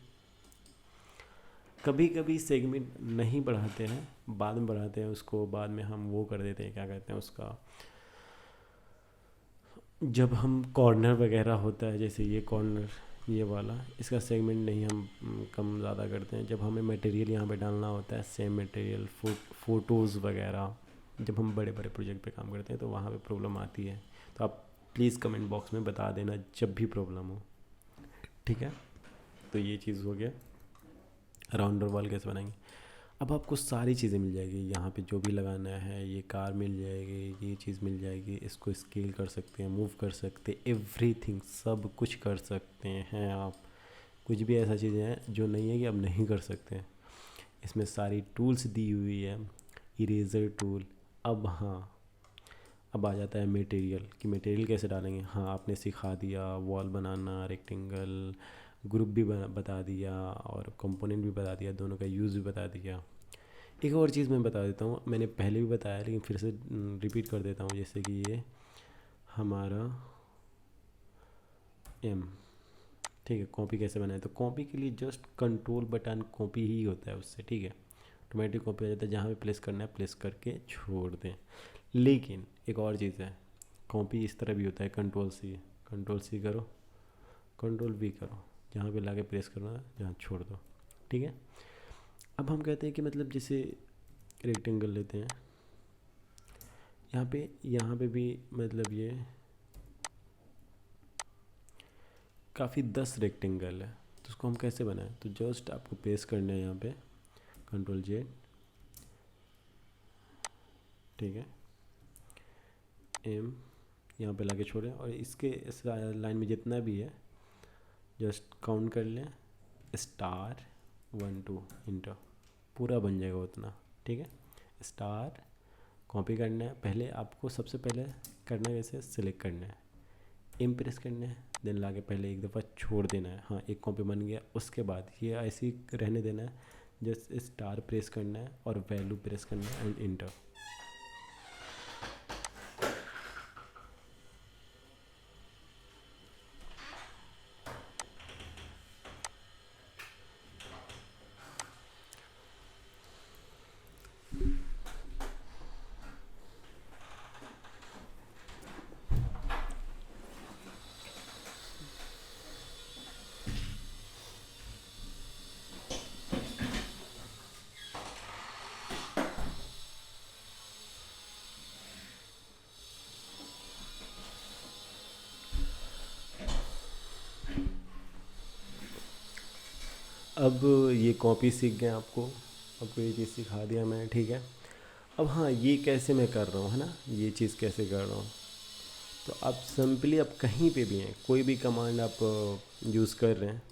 कभी कभी सेगमेंट नहीं बढ़ाते हैं, बाद में बढ़ाते हैं उसको, बाद में हम वो कर देते हैं, क्या कहते हैं उसका, जब हम कॉर्नर वगैरह होता है, जैसे ये कॉर्नर ये वाला, इसका सेगमेंट नहीं हम कम ज़्यादा करते हैं। जब हमें मटेरियल यहाँ पे डालना होता है, सेम मटेरियल, फ़ोटोज़ वगैरह, जब हम बड़े बड़े प्रोजेक्ट पे काम करते हैं तो वहाँ पे प्रॉब्लम आती है। तो आप प्लीज़ कमेंट बॉक्स में बता देना जब भी प्रॉब्लम हो, ठीक है। तो ये चीज़ हो गया, राउंडर वॉल कैसे बनाएंगे। अब आपको सारी चीज़ें मिल जाएगी यहाँ पे, जो भी लगाना है, ये कार मिल जाएगी, ये चीज़ मिल जाएगी, इसको स्केल कर सकते हैं, मूव कर सकते हैं, एवरीथिंग, सब कुछ कर सकते हैं आप। कुछ भी ऐसा चीज़ें हैं जो नहीं है कि आप नहीं कर सकते हैं। इसमें सारी टूल्स दी हुई है, इरेज़र टूल। अब हाँ, अब आ जाता है मटेरियल, कि मटेरियल कैसे डालेंगे। हाँ, आपने सिखा दिया वॉल बनाना, रेक्टेंगल, ग्रुप भी बता दिया, और कंपोनेंट भी बता दिया, दोनों का यूज़ भी बता दिया। एक और चीज़ मैं बता देता हूँ, मैंने पहले भी बताया लेकिन फिर से रिपीट कर देता हूँ। जैसे कि ये हमारा एम, ठीक है, कॉपी कैसे बनाए। तो कॉपी के लिए जस्ट कंट्रोल बटन कॉपी ही होता है उससे, ठीक है, ऑटोमेटिक कॉपी हो जाता है। जहाँ पे प्लेस करना है प्लेस करके छोड़ दें। लेकिन एक और चीज़ है, कॉपी इस तरह भी होता है, कंट्रोल सी करो, कंट्रोल वी करो, जहाँ पे लाके प्रेस करना है, जहाँ छोड़ दो, ठीक है। अब हम कहते हैं कि मतलब जैसे रेक्टेंगल लेते हैं, यहाँ पे भी मतलब ये काफ़ी 10 रेक्टेंगल है, तो उसको हम कैसे बनाएं। तो जस्ट आपको पेस्ट करना है यहाँ पे, कंट्रोल जेड, ठीक है, एम यहाँ पे लाके छोड़ें, और इसके इस लाइन में जितना भी है जस्ट काउंट कर लें, स्टार 1 2 इंटर, पूरा बन जाएगा उतना, ठीक है। स्टार कॉपी करना है, पहले आपको सबसे पहले करना है वैसे, सिलेक्ट करना है, एम प्रेस करना है, देन लाके पहले एक दफ़ा छोड़ देना है। हाँ, एक कॉपी बन गया, उसके बाद ये ऐसे ही रहने देना है, जस्ट स्टार प्रेस करना है और वैल्यू प्रेस करना है एंड इंटर। अब ये कॉपी सीख गए, आपको ये चीज़ सिखा दिया मैंने, ठीक है। अब हाँ, ये कैसे मैं कर रहा हूँ, है ना, ये चीज़ कैसे कर रहा हूँ। तो आप सिंपली, आप कहीं पे भी हैं, कोई भी कमांड आप यूज़ कर रहे हैं,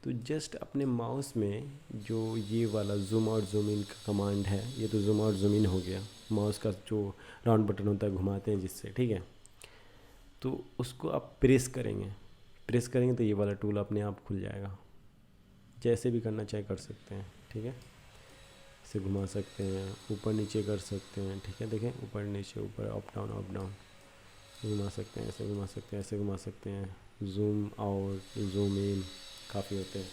तो जस्ट अपने माउस में जो ये वाला जूम आउट जूम इन का कमांड है, ये तो जूम आउट जूम इन हो गया, माउस का जो राउंड बटन होता है घुमाते हैं जिससे, ठीक है। तो उसको आप प्रेस करेंगे तो ये वाला टूल अपने आप खुल जाएगा। जैसे भी करना चाहे कर सकते हैं, ठीक है। इसे घुमा सकते हैं, ऊपर नीचे कर सकते हैं, ठीक है। देखें, ऊपर नीचे, ऊपर अप डाउन घुमा सकते हैं, ऐसे घुमा सकते हैं, ऐसे घुमा सकते हैं, जूम आउट जूम इन काफ़ी होते हैं।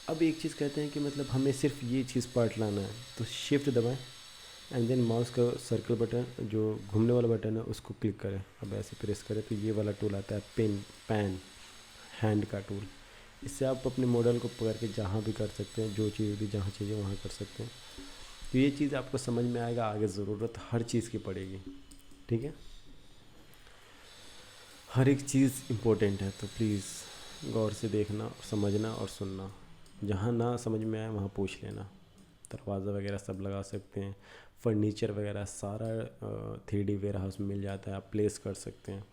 अब एक चीज़ कहते हैं कि मतलब हमें सिर्फ ये चीज़ पार्ट लाना है, तो शिफ्ट दबाएं एंड देन माउस का सर्कल बटन, जो घूमने वाला बटन है, उसको क्लिक करें। अब ऐसे प्रेस करें तो ये वाला टूल आता है, पैन हैंड का टूल। इससे आप अपने मॉडल को पकड़ के जहाँ भी कर सकते हैं, जो चीज़ भी जहाँ चाहिए वहाँ कर सकते हैं। तो ये चीज़ आपको समझ में आएगा, आगे ज़रूरत हर चीज़ की पड़ेगी। ठीक है। हर एक चीज़ इम्पोर्टेंट है, तो प्लीज़ गौर से देखना, समझना और सुनना। जहाँ ना समझ में आए वहाँ पूछ लेना। दरवाज़ा वगैरह सब लगा सकते हैं, फर्नीचर वगैरह सारा 3D वेयर हाउस में मिल जाता है, आप प्लेस कर सकते हैं।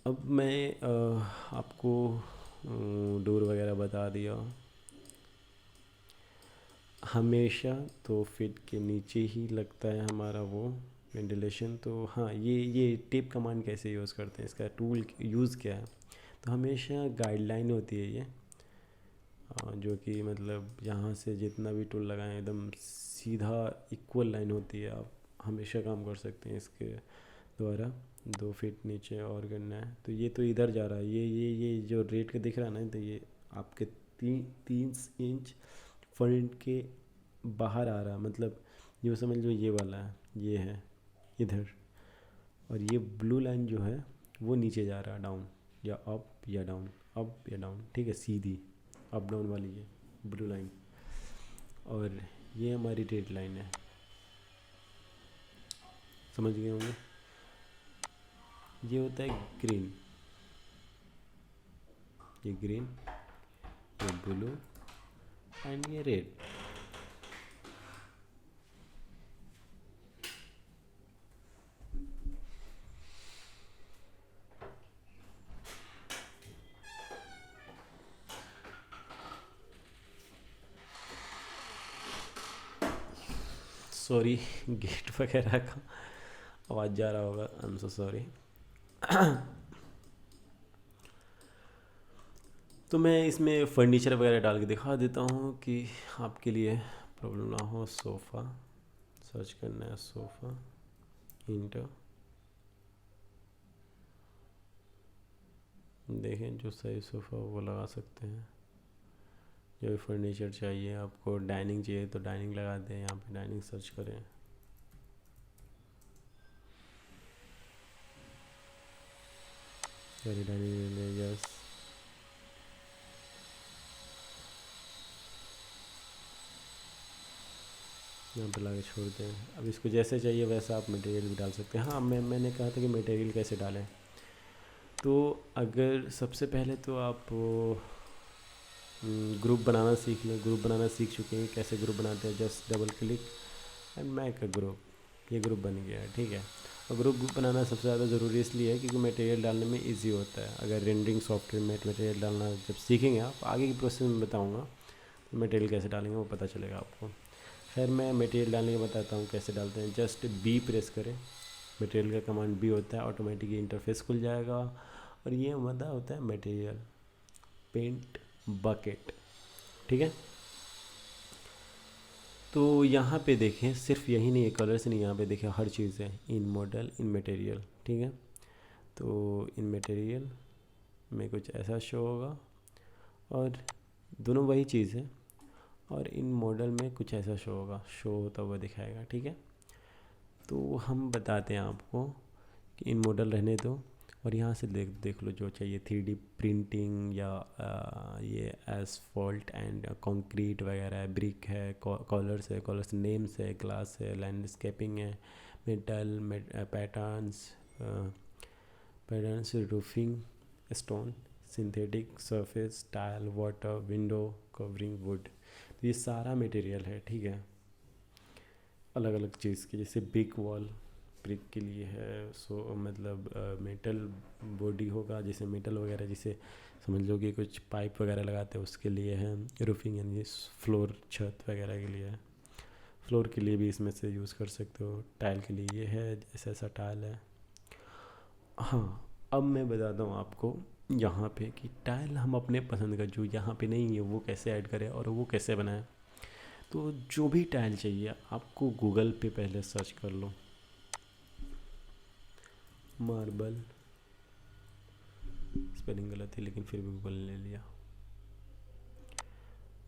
अब मैं आपको डोर वगैरह बता दिया। हमेशा तो फिट के नीचे ही लगता है हमारा वो वेंटिलेशन। तो हाँ, ये टेप कमांड कैसे यूज़ करते हैं, इसका टूल यूज़ क्या है। तो हमेशा गाइडलाइन होती है ये, जो कि मतलब यहाँ से जितना भी टूल लगाएं एकदम सीधा इक्वल लाइन होती है। आप हमेशा काम कर सकते हैं इसके द्वारा। 2 फीट नीचे और करना है तो ये तो इधर जा रहा है, ये जो रेड का दिख रहा है ना, तो ये आपके 3 इंच फ्रंट के बाहर आ रहा है। मतलब ये समझ लो ये वाला है, ये है इधर, और ये ब्लू लाइन जो है वो नीचे जा रहा है, डाउन या अप या डाउन, अप या डाउन, ठीक है, सीधी अप डाउन वाली ये ब्लू लाइन। और ये हमारी रेड लाइन है, समझ गए होंगे। ये होता है ग्रीन, ये ग्रीन, ये ब्लू एंड ये रेड। सॉरी, गेट वगैरह का आवाज़ जा रहा होगा, आई एम सो सॉरी। तो मैं इसमें फर्नीचर वगैरह डाल के दिखा देता हूँ कि आपके लिए प्रॉब्लम ना हो। सोफ़ा सर्च करना है, सोफ़ा इंटर, देखें जो सही सोफ़ा वो लगा सकते हैं। जो भी फर्नीचर चाहिए आपको, डाइनिंग चाहिए तो डाइनिंग लगा दें, यहाँ पे डाइनिंग सर्च करें। डाइनिंग यस, यहाँ पे ला के छोड़ दें। अब इसको जैसे चाहिए वैसा आप मटेरियल भी डाल सकते हैं। हाँ, मैंने कहा था कि मटेरियल कैसे डालें। तो अगर सबसे पहले तो आप ग्रुप बनाना सीख लें। ग्रुप बनाना सीख चुके हैं, कैसे ग्रुप बनाते हैं, just double click and make a group, ये ग्रुप बन गया है, ठीक है। और ग्रुप बनाना सबसे ज़्यादा ज़रूरी इसलिए है क्योंकि मटेरियल डालने में इजी होता है। अगर रेंडरिंग सॉफ्टवेयर में मटेरियल डालना जब सीखेंगे आप, आगे की प्रोसेस में बताऊँगा तो मटेरियल कैसे डालेंगे वो पता चलेगा आपको। खैर, मैं मटेरियल डालने का बताता हूँ कैसे डालते हैं। जस्ट बी प्रेस करें, मटेरियल का कमांड बी होता है, ऑटोमेटिकली इंटरफेस खुल जाएगा। और ये हमारा होता है मटेरियल पेंट बकेट, ठीक है। तो यहाँ पे देखें, सिर्फ यही नहीं है, कलर्स नहीं, यहाँ पे देखें हर चीज़ है, इन मॉडल इन मटेरियल, ठीक है। तो इन मटेरियल में कुछ ऐसा शो होगा, और दोनों वही चीज़ है। और इन मॉडल में कुछ ऐसा शो होगा, शो होता हुआ दिखाएगा, ठीक है। तो हम बताते हैं आपको कि इन मॉडल रहने दो, और यहाँ से देख लो जो चाहिए, 3D प्रिंटिंग या ये एसफॉल्ट एंड कंक्रीट वगैरह है, ब्रिक है, कलर्स है, कलर्स नेम्स है, ग्लास है, लैंडस्केपिंग है, metal patterns, patterns, roofing, stone, synthetic surface, tile, water, window covering, would. तो ये सारा मटेरियल है, ठीक है, अलग अलग चीज़ की। जैसे ब्रिक वॉल, ब्रिक के लिए है, सो मतलब मेटल बॉडी होगा, जैसे मेटल वगैरह, जिसे समझ लो कि कुछ पाइप वगैरह लगाते हैं उसके लिए है। रूफिंग यानी फ्लोर, छत वगैरह के लिए है। फ्लोर के लिए भी इसमें से यूज़ कर सकते हो। टाइल के लिए ये है, ऐसा ऐसा टाइल है। हाँ, अब मैं बताता हूँ आपको यहाँ पे कि टाइल हम अपने पसंद का, जो यहाँ पे नहीं है वो कैसे ऐड करें और वो कैसे बनाएं। तो जो भी टाइल चाहिए आपको गूगल पे पहले सर्च कर लो, मार्बल, स्पेलिंग गलत है लेकिन फिर भी गूगल ने ले लिया।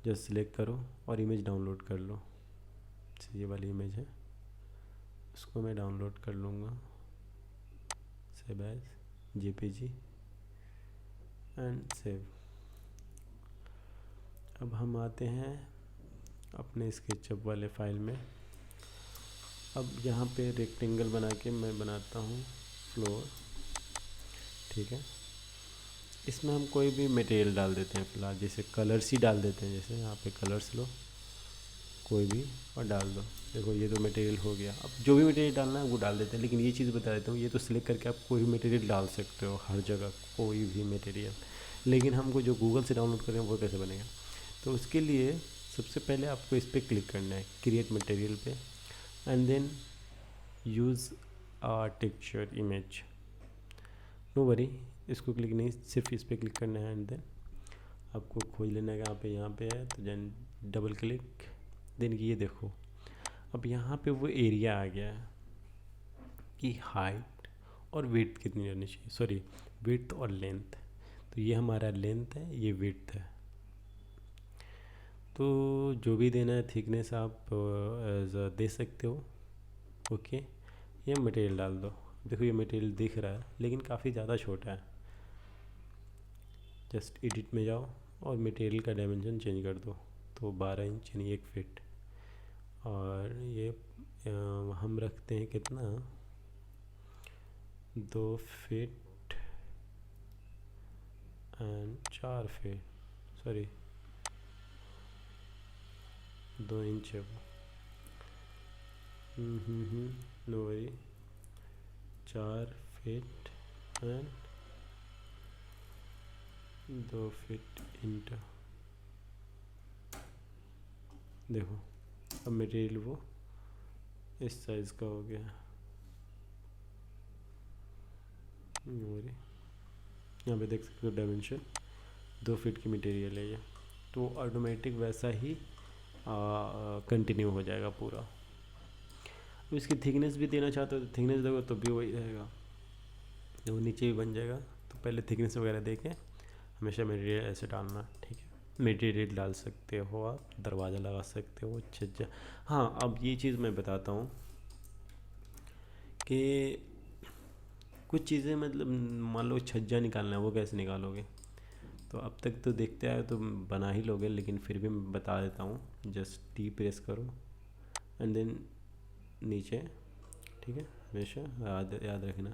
जस्ट सिलेक्ट करो और इमेज डाउनलोड कर लो। ये वाली इमेज है, उसको मैं डाउनलोड कर लूँगा, save as JPG and save. अब हम आते हैं अपने स्केचअप वाले फाइल में। अब यहाँ पे रेक्टेंगल बना के मैं बनाता हूँ फ्लोर, ठीक है। इसमें हम कोई भी मटेरियल डाल देते हैं फ़िलहाल, जैसे कलर्स ही डाल देते हैं, जैसे यहाँ पे कलर्स लो कोई भी और डाल दो। देखो ये तो मटेरियल हो गया। अब जो भी मटेरियल डालना है वो डाल देते हैं, लेकिन ये चीज़ बता देता हूँ, ये तो सिलेक्ट करके आप कोई भी मटेरियल डाल सकते हो हर जगह, कोई भी मटेरियल। लेकिन हमको जो गूगल से डाउनलोड करें वो कैसे बनेगा, तो उसके लिए सबसे पहले आपको इस पर क्लिक करना है, क्रिएट मटेरियल पे, and then use a texture image. No worry, इसको क्लिक नहीं, सिर्फ इस पर क्लिक करना है एंड देन आपको खोज लेना है यहाँ पे है, तो देन डबल क्लिक, देन ये देखो अब यहाँ पे वो एरिया आ गया है कि हाइट और विड्थ कितनी रहनी चाहिए, सॉरी विड्थ और लेंथ। तो ये हमारा लेंथ है, ये विड्थ है। तो जो भी देना है थिकनेस आप दे सकते हो, ओके। ये मटेरियल डाल दो। देखो ये मटेरियल दिख रहा है लेकिन काफ़ी ज़्यादा छोटा है। जस्ट एडिट में जाओ और मटेरियल का डायमेंशन चेंज कर दो, तो 12 इंच यानी 1 फीट। और ये हम रखते हैं कितना, 2 feet and 4 feet, sorry 2 inch है वो, no worry, 4 feet and 2 feet into, देखो अब मटेरियल वो इस साइज़ का हो गया। यहाँ पे देख सकते हो डायमेंशन 2 फीट की मटेरियल है ये, तो ऑटोमेटिक वैसा ही कंटिन्यू हो जाएगा पूरा। अब इसकी थिकनेस भी देना चाहते हो तो थिकनेस दोगे तो भी वही रहेगा, वो नीचे भी बन जाएगा। तो पहले थिकनेस वगैरह देके हमेशा मटेरियल ऐसे डालना, ठीक है। मटेरियल डाल सकते हो आप, दरवाज़ा लगा सकते हो, छज्जा। हाँ, अब ये चीज़ मैं बताता हूँ कि कुछ चीज़ें मतलब मान लो छज्जा निकालना है, वो कैसे निकालोगे। तो अब तक तो देखते आए तो बना ही लोगे, लेकिन फिर भी मैं बता देता हूँ। जस्ट टी प्रेस करो एंड देन नीचे, ठीक है, हमेशा याद रखना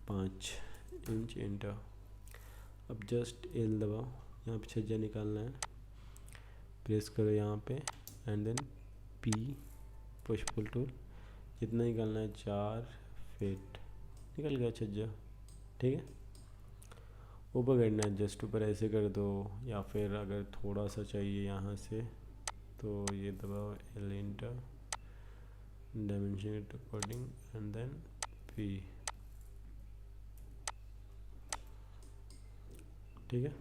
5 इंच इंटर। अब जस्ट एल दबाओ, यहाँ पे छज्जा निकालना है, प्रेस करो यहाँ पे and then P, push pull tool, जितना निकालना है 4 फीट, निकल गया छज्जा, ठीक है। ऊपर करना है, जस्ट ऊपर ऐसे कर दो, या फिर अगर थोड़ा सा चाहिए यहाँ से तो ये दबाओ L enter, dimension according and then P, ठीक है,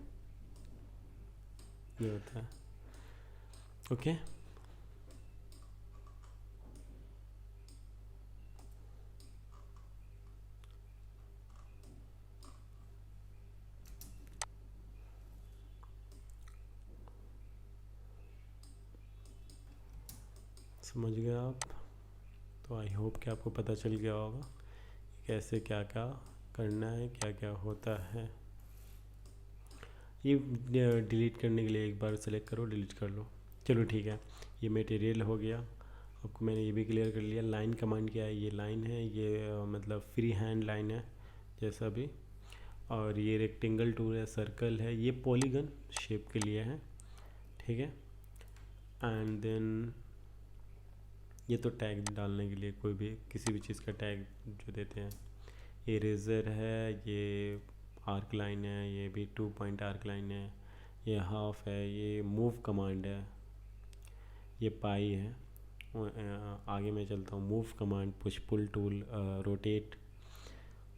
ये होता है, ओके। समझ गए आप। तो आई होप कि आपको पता चल गया होगा कैसे क्या क्या करना है, क्या क्या होता है। ये डिलीट करने के लिए एक बार सेलेक्ट करो, डिलीट कर लो। चलो ठीक है, ये मटेरियल हो गया। आपको मैंने ये भी क्लियर कर लिया। लाइन कमांड क्या है, ये लाइन है, ये मतलब फ्री हैंड लाइन है जैसा भी। और ये रेक्टेंगल टूल है, सर्कल है, ये पॉलीगन शेप के लिए है, ठीक है। एंड देन ये तो टैग डालने के लिए, कोई भी किसी भी चीज़ का टैग जो देते हैं। इरेज़र है, ये आर्क लाइन है, ये भी 2 पॉइंट आर्क लाइन है, ये हाफ है, ये मूव कमांड है, ये पाई है। आगे मैं चलता हूँ, move command, push pull tool, rotate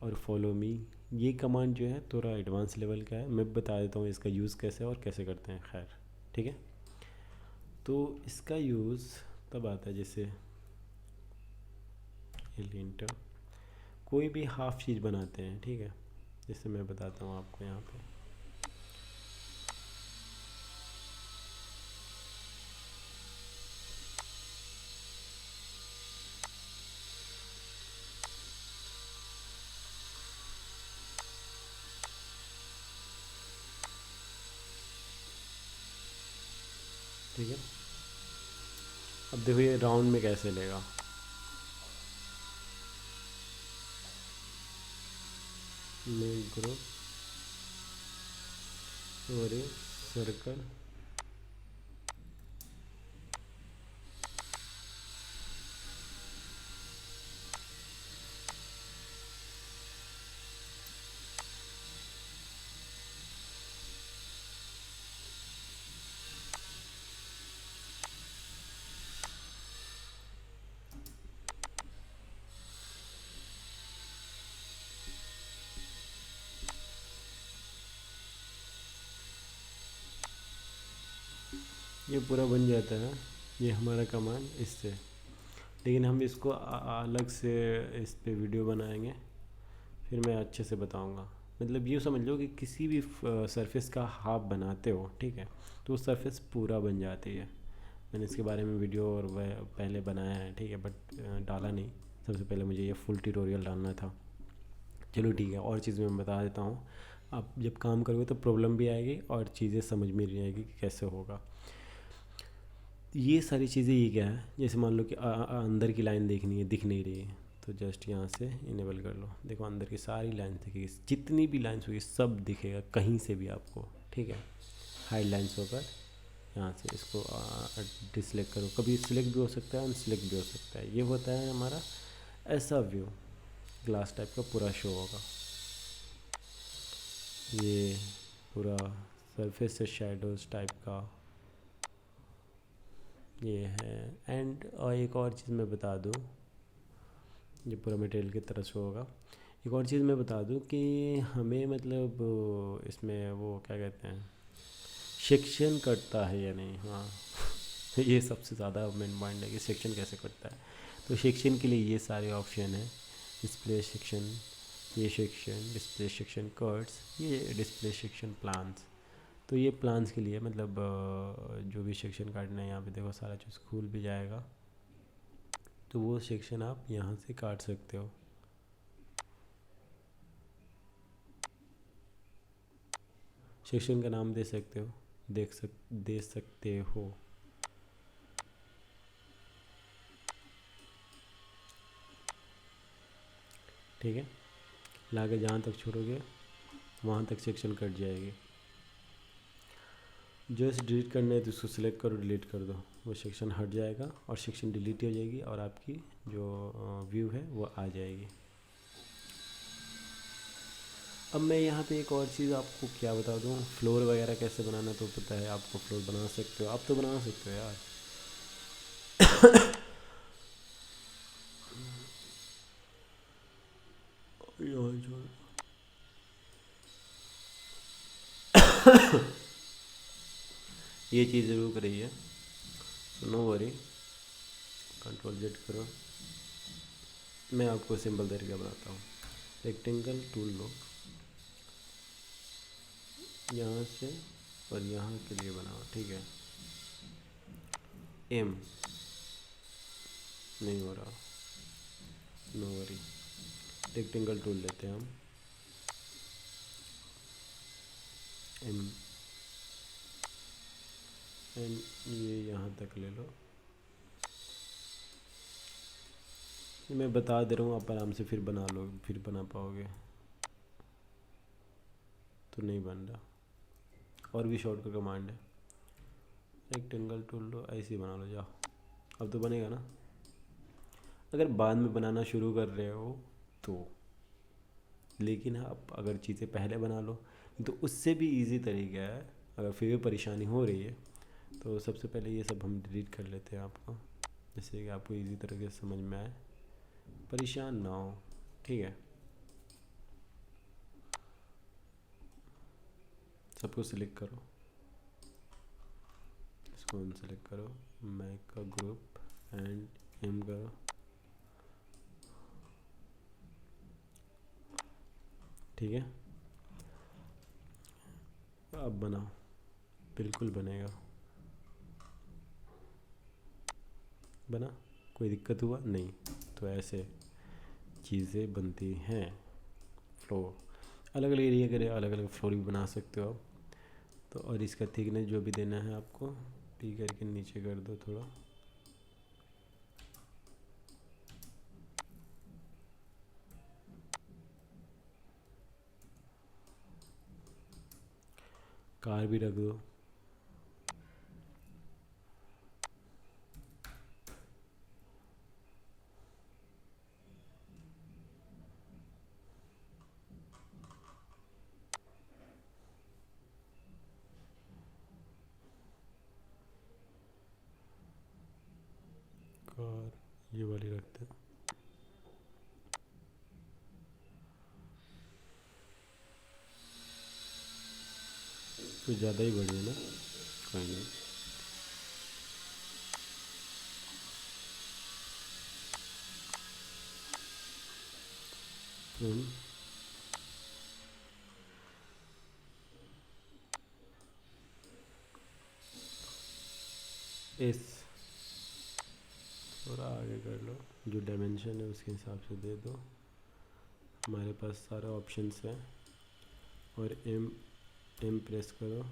और फॉलो मी। ये कमांड जो है थोड़ा एडवांस लेवल का है, मैं बता देता हूँ इसका यूज़ कैसे और कैसे करते हैं। खैर ठीक है, तो इसका यूज़ तब आता है जैसे एलिएंटर कोई भी हाफ चीज़ बनाते हैं, ठीक है। जैसे मैं बताता हूँ आपको यहाँ पे, ठीक है। अब देखो ये राउंड में कैसे लेगा, मेक ग्रुप और ए सर्कल। ये पूरा बन जाता है, ये हमारा कमांड इससे। लेकिन हम इसको अलग से इस पे वीडियो बनाएंगे, फिर मैं अच्छे से बताऊंगा। मतलब ये समझ लो कि किसी भी सरफेस का हाफ बनाते हो, ठीक है, तो वो सरफेस पूरा बन जाती है। मैंने इसके बारे में वीडियो और वह पहले बनाया है, ठीक है, बट डाला नहीं। सबसे पहले मुझे ये फुल ट्यूटोरियल डालना था। चलो ठीक है, और चीज़ मैं बता देता हूँ। आप जब काम करोगे तो प्रॉब्लम भी आएगी और चीज़ें समझ में नहीं आएगी कि कैसे होगा। ये सारी चीज़ें ये क्या है, जैसे मान लो कि अंदर की लाइन देखनी है, दिख नहीं रही है, तो जस्ट यहाँ से इनेबल कर लो। देखो अंदर की सारी लाइन दिखेगी, जितनी भी लाइन्स होगी सब दिखेगा कहीं से भी आपको, ठीक है। हाइड लाइन्स होकर यहाँ से इसको डिसलेक्ट करो। कभी सिलेक्ट भी हो सकता है, अनसिलेक्ट भी हो सकता है। ये होता है हमारा ऐसा व्यू, ग्लास टाइप का पूरा शो होगा। ये पूरा सरफेस से शैडोज टाइप का ये है। एंड और एक और चीज़ मैं बता दूँ, ये पूरा मटेरियल की तरह से होगा। एक और चीज़ मैं बता दूँ कि हमें मतलब इसमें वो क्या कहते हैं, सेक्शन कटता है या नहीं। हाँ ये सबसे ज़्यादा मेन पॉइंट है कि सेक्शन कैसे कटता है। तो सेक्शन के लिए ये सारे ऑप्शन हैं, डिस्प्ले सेक्शन, ये सेक्शन, डिस्प्ले सेक्शन कट्स, ये डिस्प्ले सेक्शन प्लान्स। तो ये प्लान्स के लिए मतलब जो भी सेक्शन काटना है, यहाँ पे देखो सारा चीज़ खुल भी जाएगा, तो वो सेक्शन आप यहाँ से काट सकते हो। सेक्शन का नाम दे सकते हो, दे सकते हो। ठीक है, लाके जहाँ तक छोड़ोगे वहाँ तक सेक्शन कट जाएगी। जस्ट डिलीट करना है तो उसको सिलेक्ट करो, डिलीट कर दो, वो सेक्शन हट जाएगा और सेक्शन डिलीट हो जाएगी और आपकी जो व्यू है वो आ जाएगी। अब मैं यहाँ पे एक और चीज़ आपको क्या बता दूँ, फ्लोर वगैरह कैसे बनाना, तो पता है आपको, फ्लोर बना सकते हो, आप तो बना सकते हो यार। ये चीज़ रुक रही है, नो वरी, कंट्रोल जेड करो। मैं आपको सिंपल तरीका बताता हूँ। रेक्टेंगल टूल लो, यहाँ से और यहाँ के लिए बनाओ, ठीक है। एम नहीं हो रहा, नो वरी, रेक्टेंगल टूल लेते हैं हम, एम, एंड ये यहाँ तक ले लो। मैं बता दे रहा हूँ, आप आराम से फिर बना लो, फिर बना पाओगे, तो नहीं बन रहा। और भी शॉर्ट का कमांड है, रेक्टेंगल टूल लो, ऐसे ही बना लो, जाओ, अब तो बनेगा ना। अगर बाद में बनाना शुरू कर रहे हो तो, लेकिन आप अगर चीज़ें पहले बना लो तो उससे भी इजी तरीका है। अगर फिर भी परेशानी हो रही है तो सबसे पहले ये सब हम डिलीट कर लेते हैं आपको, जिससे कि आपको इजी तरीके से समझ में आए, परेशान ना हो, ठीक है। सबको सिलेक्ट करो, इसको अनसेलेक्ट करो, मैक का ग्रुप एंड एम करो, ठीक है। अब बनाओ, बिल्कुल बनेगा, बना, कोई दिक्कत हुआ नहीं। तो ऐसे चीज़ें बनती हैं। फ्लोर अलग अलग एरिया के लिए अलग अलग फ्लोर भी बना सकते हो आप। तो और इसका थिकनेस जो भी देना है आपको, पी करके नीचे कर दो थोड़ा, कार भी रख दो। कार ये वाली रखते हैं। कुछ ज़्यादा ही बड़ी है ना, कोई नहीं। हम्म, एस थोड़ा आगे कर लो, जो डायमेंशन है उसके हिसाब से दे दो। हमारे पास सारा ऑप्शंस है। और एम एम प्रेस करो,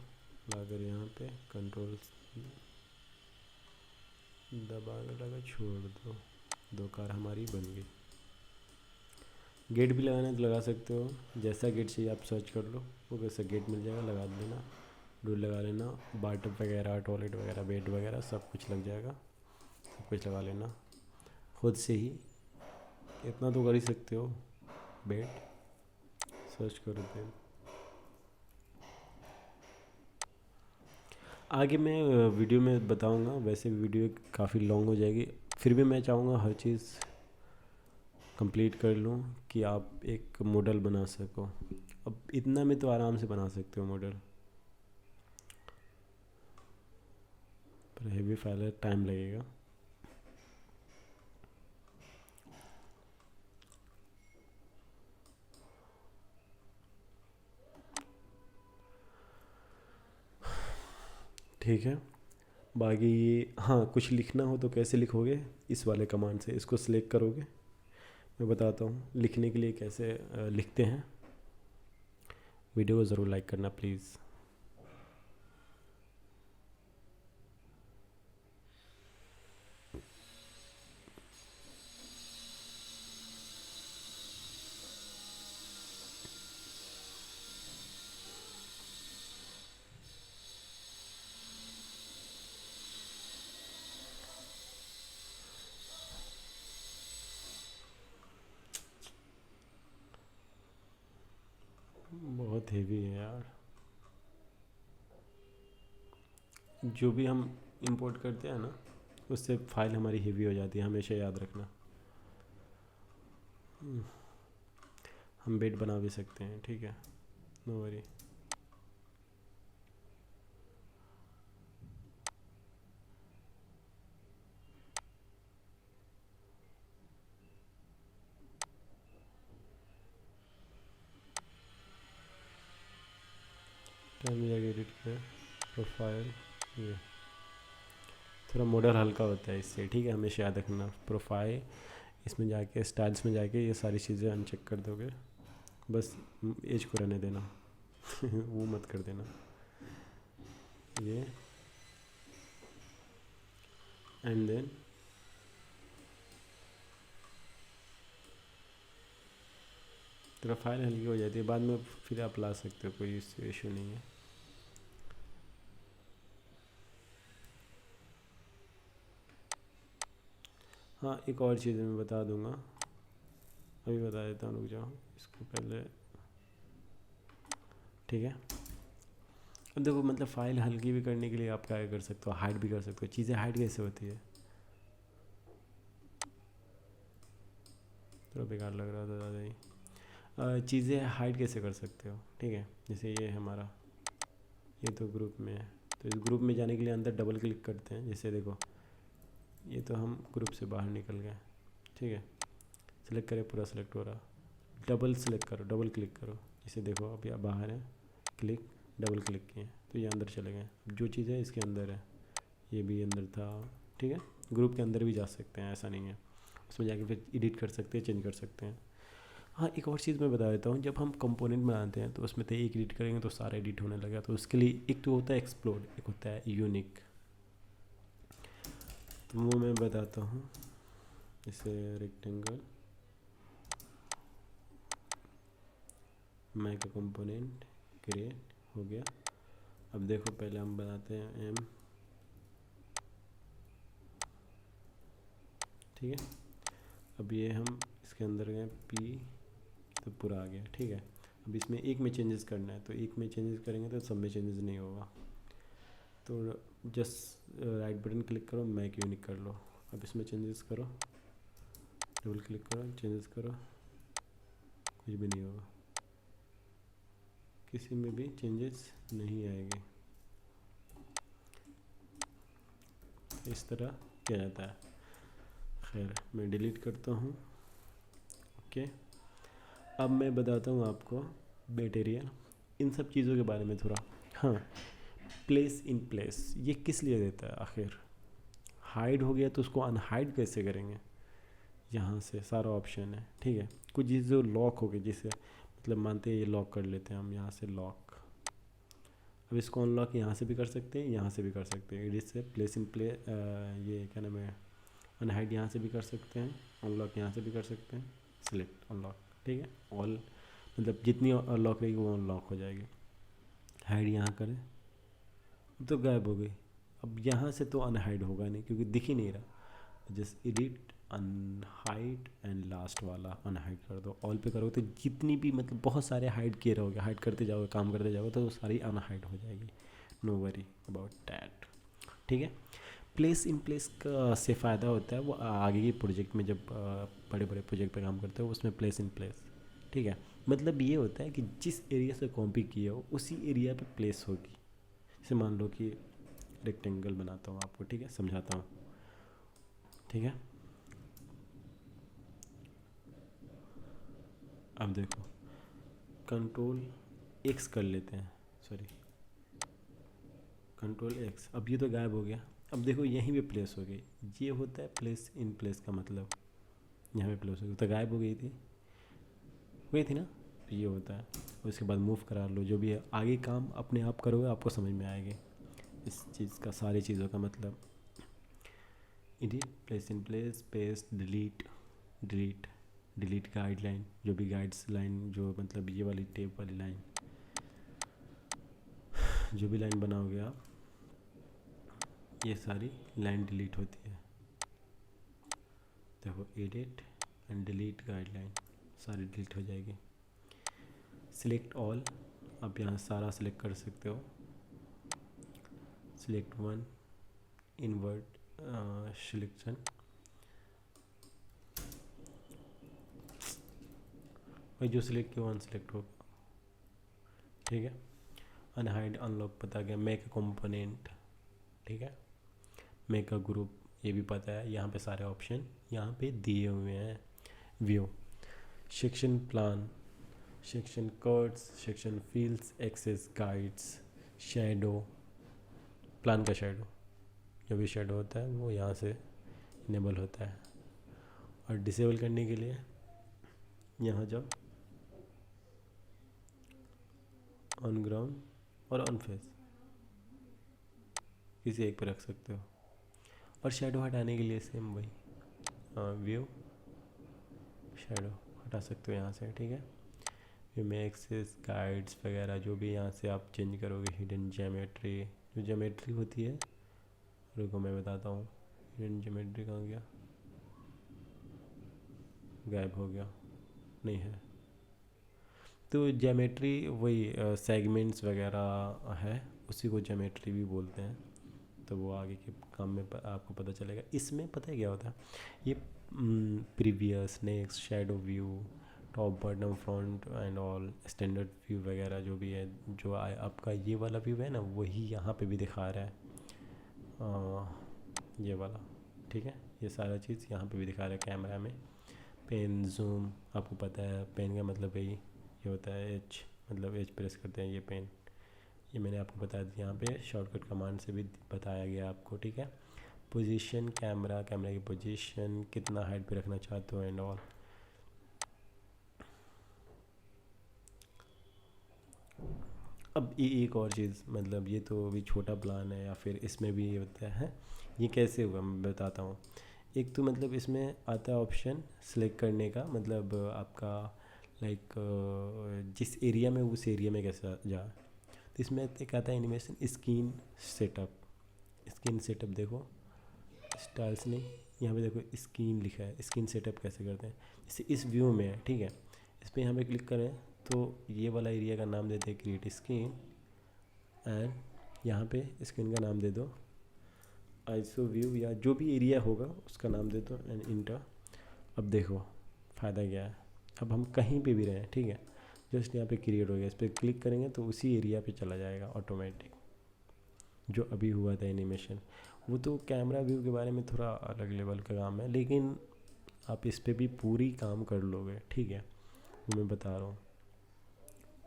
लाकर यहाँ पे कंट्रोल दबा लगा छोड़ दो। दो कार हमारी बन गई। गेट भी लगाना है तो लगा सकते हो, जैसा गेट चाहिए आप सर्च कर लो, वो वैसा गेट मिल जाएगा, लगा देना। डोर लगा लेना, बाथटब वगैरह, टॉयलेट वगैरह, बेड वगैरह सब कुछ लग जाएगा। सब कुछ लगा लेना खुद से ही, इतना तो कर ही सकते हो। बेड सर्च करो बेड। आगे मैं वीडियो में बताऊंगा, वैसे भी वीडियो काफ़ी लॉन्ग हो जाएगी, फिर भी मैं चाहूँगा हर चीज़ कंप्लीट कर लूँ कि आप एक मॉडल बना सको। अब इतना में तो आराम से बना सकते हो मॉडल, पर हेवी फाइल है, टाइम लगेगा। ठीक है, बाकी ये हाँ, कुछ लिखना हो तो कैसे लिखोगे, इस वाले कमांड से इसको सिलेक्ट करोगे। मैं बताता हूँ लिखने के लिए कैसे लिखते हैं। वीडियो को ज़रूर लाइक करना प्लीज़। बहुत हेवी है यार, जो भी हम इंपोर्ट करते हैं ना उससे फाइल हमारी हेवी हो जाती है, हमेशा याद रखना। हम बेड बना भी सकते हैं, ठीक है, नो वरी। टाइम में जाके एडिट कर, प्रोफाइल, ये थोड़ा मॉडल हल्का होता है इससे, ठीक है, हमेशा याद रखना। प्रोफाइल, इसमें जाके स्टाइल्स में जाके ये सारी चीज़ें अनचेक कर दोगे, बस एज को रहने देना वो मत कर देना। ये एंड देन थोड़ा फाइल हल्की हो जाती है, बाद में फिर आप ला सकते हो, कोई इशू नहीं है। हाँ, एक और चीज़ मैं बता दूंगा, अभी बता देता हूँ, रुक जाओ इसको पहले। ठीक है, अब देखो मतलब फ़ाइल हल्की भी करने के लिए आप क्या कर सकते हो, हाइड भी कर सकते हो। चीज़ें हाइड कैसे होती है, थोड़ा बेकार लग रहा था ज़्यादा ही। चीज़ें हाइड कैसे कर सकते हो, ठीक है, जैसे ये हमारा, ये तो ग्रुप में है, तो इस ग्रुप में जाने के लिए अंदर डबल क्लिक करते हैं। जैसे देखो ये तो हम ग्रुप से बाहर निकल गए, ठीक है, सेलेक्ट करें, पूरा सेलेक्ट हो रहा, डबल सेलेक्ट करो, डबल क्लिक करो, जैसे देखो अब यहाँ बाहर है, क्लिक, डबल क्लिक किए तो ये अंदर चले गए। जो चीज़ है इसके अंदर है, ये भी अंदर था, ठीक है। ग्रुप के अंदर भी जा सकते हैं, ऐसा नहीं है, उसमें जाके फिर एडिट कर सकते हैं, चेंज कर सकते हैं। हाँ, एक और चीज़ मैं बता देता हूँ, जब हम कंपोनेंट बनाते हैं तो उसमें तो एक एडिट करेंगे तो सारा एडिट होने लगा, तो उसके लिए एक तो होता है एक्सप्लोड, एक होता है यूनिक, तो वो मैं बताता हूँ। जैसे रेक्टेंगल, मैक कंपोनेंट क्रिएट हो गया, अब देखो पहले हम बनाते हैं एम, ठीक है। अब ये हम इसके अंदर गए पी, तो पूरा आ गया, ठीक है। अब इसमें एक में चेंजेस करना है, तो एक में चेंजेस करेंगे तो सब में चेंजेस नहीं होगा, तो जस्ट राइट बटन क्लिक करो, मैक यूनिक कर लो। अब इसमें चेंजेस करो, डबल क्लिक करो, चेंजेस करो, कुछ भी नहीं होगा, किसी में भी चेंजेस नहीं आएंगे। इस तरह किया जाता है। खैर मैं डिलीट करता हूँ। ओके, अब मैं बताता हूँ आपको मटेरियल, इन सब चीज़ों के बारे में थोड़ा। हाँ, प्लेस इन प्लेस ये किस लिए देता है आखिर? हाइड हो गया तो उसको अनहाइड कैसे करेंगे? यहाँ से सारा ऑप्शन है, ठीक है। कुछ चीज़ जो लॉक हो गई, जिसे मतलब मानते हैं ये लॉक कर लेते हैं हम, यहाँ से लॉक। अब इसको अनलॉक यहाँ से भी कर सकते हैं, यहाँ से भी कर सकते हैं, एडिट से प्लेस इन प्ले, ये क्या नाम है, अनहाइड यहाँ से भी कर सकते हैं, अनलॉक यहाँ से भी कर सकते हैं, सिलेक्ट अनलॉक, ठीक है। ऑल मतलब जितनी अनलॉक रहेगी वो अनलॉक हो जाएगी। हाइड यहाँ करें तो गायब हो गई। अब यहाँ से तो अनहाइड होगा नहीं क्योंकि दिख ही नहीं रहा। Just edit unhide and last वाला अनहाइड कर दो। ऑल पे करोगे तो जितनी भी मतलब बहुत सारे हाइड किए रहोगे, हाइड करते जाओगे, काम करते जाओगे, तो वो सारी अनहाइड हो जाएगी। नो वरी अबाउट दैट, ठीक है। प्लेस इन प्लेस का से फ़ायदा होता है वो आगे की प्रोजेक्ट में, जब बड़े बड़े प्रोजेक्ट पे काम करते हो उसमें प्लेस इन प्लेस, ठीक है। मतलब ये होता है कि जिस एरिया से कॉपी किया हो उसी एरिया पे प्लेस होगी। जैसे मान लो कि रेक्टेंगल बनाता हूँ आपको, ठीक है, समझाता हूँ, ठीक है। अब देखो कंट्रोल एक्स कर लेते हैं, सॉरी कंट्रोल एक्स। अब ये तो गायब हो गया। अब देखो यहीं पे प्लेस हो गई, ये होता है प्लेस इन प्लेस का मतलब, यहाँ पे प्लेस हो गई तो गायब हो गई थी ना, तो ये होता है। उसके बाद मूव करा लो, जो भी है आगे काम अपने आप करोगे, आपको समझ में आएगी इस चीज़ का, सारी चीज़ों का मतलब। Edit, place in place, paste, delete, delete, delete guideline, जो भी गाइड्स लाइन, जो मतलब ये वाली टेप वाली लाइन, जो भी लाइन बनाओगे आप, ये सारी लाइन डिलीट होती है। देखो एडिट एंड डिलीट गाइडलाइन, सारी डिलीट हो जाएगी। सिलेक्ट ऑल, आप यहाँ सारा सिलेक्ट कर सकते हो। सिलेक्ट वन, इनवर्ट सिलेक्शन, भाई जो सिलेक्ट किया वन सिलेक्ट होगा, ठीक है। अनहाइड अनलॉक पता गया, मेक अ कंपोनेंट, ठीक है, मेक अ ग्रुप, ये भी पता है। यहाँ पे सारे ऑप्शन यहाँ पे दिए हुए हैं। View, section plan, section codes, section fields, axes guides, shadow, plan का शेडो, जो भी शेडो होता है वो यहाँ से इनेबल होता है। और डिसेबल करने के लिए यहाँ जाओ, ऑन ग्राउंड और ऑन फेस, किसी एक पर रख सकते हो। और शेडो हटाने के लिए सेम वही, व्यू, शेडो हटा सकते हो यहाँ से, ठीक है। व्यू में एक्सेस गाइड्स वगैरह जो भी यहाँ से आप चेंज करोगे। हिडन ज्योमेट्री, जो ज्योमेट्री होती है, रुको मैं बताता हूँ। हिडन ज्योमेट्री कहाँ गया, गायब हो गया, नहीं है। तो ज्योमेट्री वही सेगमेंट्स वगैरह है, उसी को ज्योमेट्री भी बोलते हैं। तो वो आगे के काम में आपको पता चलेगा। इसमें पता है क्या होता है, ये previous, next, shadow view, top bottom front end all, standard view वगैरह जो भी है, जो आपका ये वाला व्यू है ना, वही यहाँ पे भी दिखा रहा है, ये वाला, ठीक है। ये सारा चीज़ यहाँ पे भी दिखा रहा है कैमरा में। पेन, जूम, आपको पता है पेन का मतलब यही ये होता है, एच मतलब एच प्रेस करते हैं, ये पेन, ये मैंने आपको बताया था। यहाँ पे शॉर्टकट कमांड से भी बताया गया आपको, ठीक है। पोजीशन कैमरा, कैमरा की पोजीशन, कितना हाइट पे रखना चाहते हो एंड ऑल। अब ये एक और चीज़, मतलब ये तो अभी छोटा प्लान है, या फिर इसमें भी ये होता है, ये कैसे हुआ मैं बताता हूँ। एक तो मतलब इसमें आता है ऑप्शन सेलेक्ट करने का, मतलब आपका लाइक जिस एरिया में, उस एरिया में कैसे जाए। तो इसमें एक आता है animation screen setup. Screen setup देखो, स्टाइल्स नहीं, यहाँ पे देखो स्क्रीन लिखा है। स्क्रीन सेटअप कैसे करते हैं, जैसे इस व्यू में है, ठीक है, इस पर यहाँ पे क्लिक करें तो ये वाला एरिया का नाम देते हैं क्रिएट स्क्रीन, एंड यहाँ पे स्क्रीन का नाम दे दो आइसो व्यू, या जो भी एरिया होगा उसका नाम दे दो, एंड इंटर। अब देखो फ़ायदा क्या है, अब हम कहीं पे भी रहें, ठीक है, जस्ट यहाँ पे क्रिएट हो गया, इस पर क्लिक करेंगे तो उसी एरिया पे चला जाएगा ऑटोमेटिक, जो अभी हुआ था एनिमेशन। वो तो कैमरा व्यू के बारे में थोड़ा अलग लेवल का काम है, लेकिन आप इस पर भी पूरी काम कर लोगे, ठीक है, वो मैं बता रहा हूँ।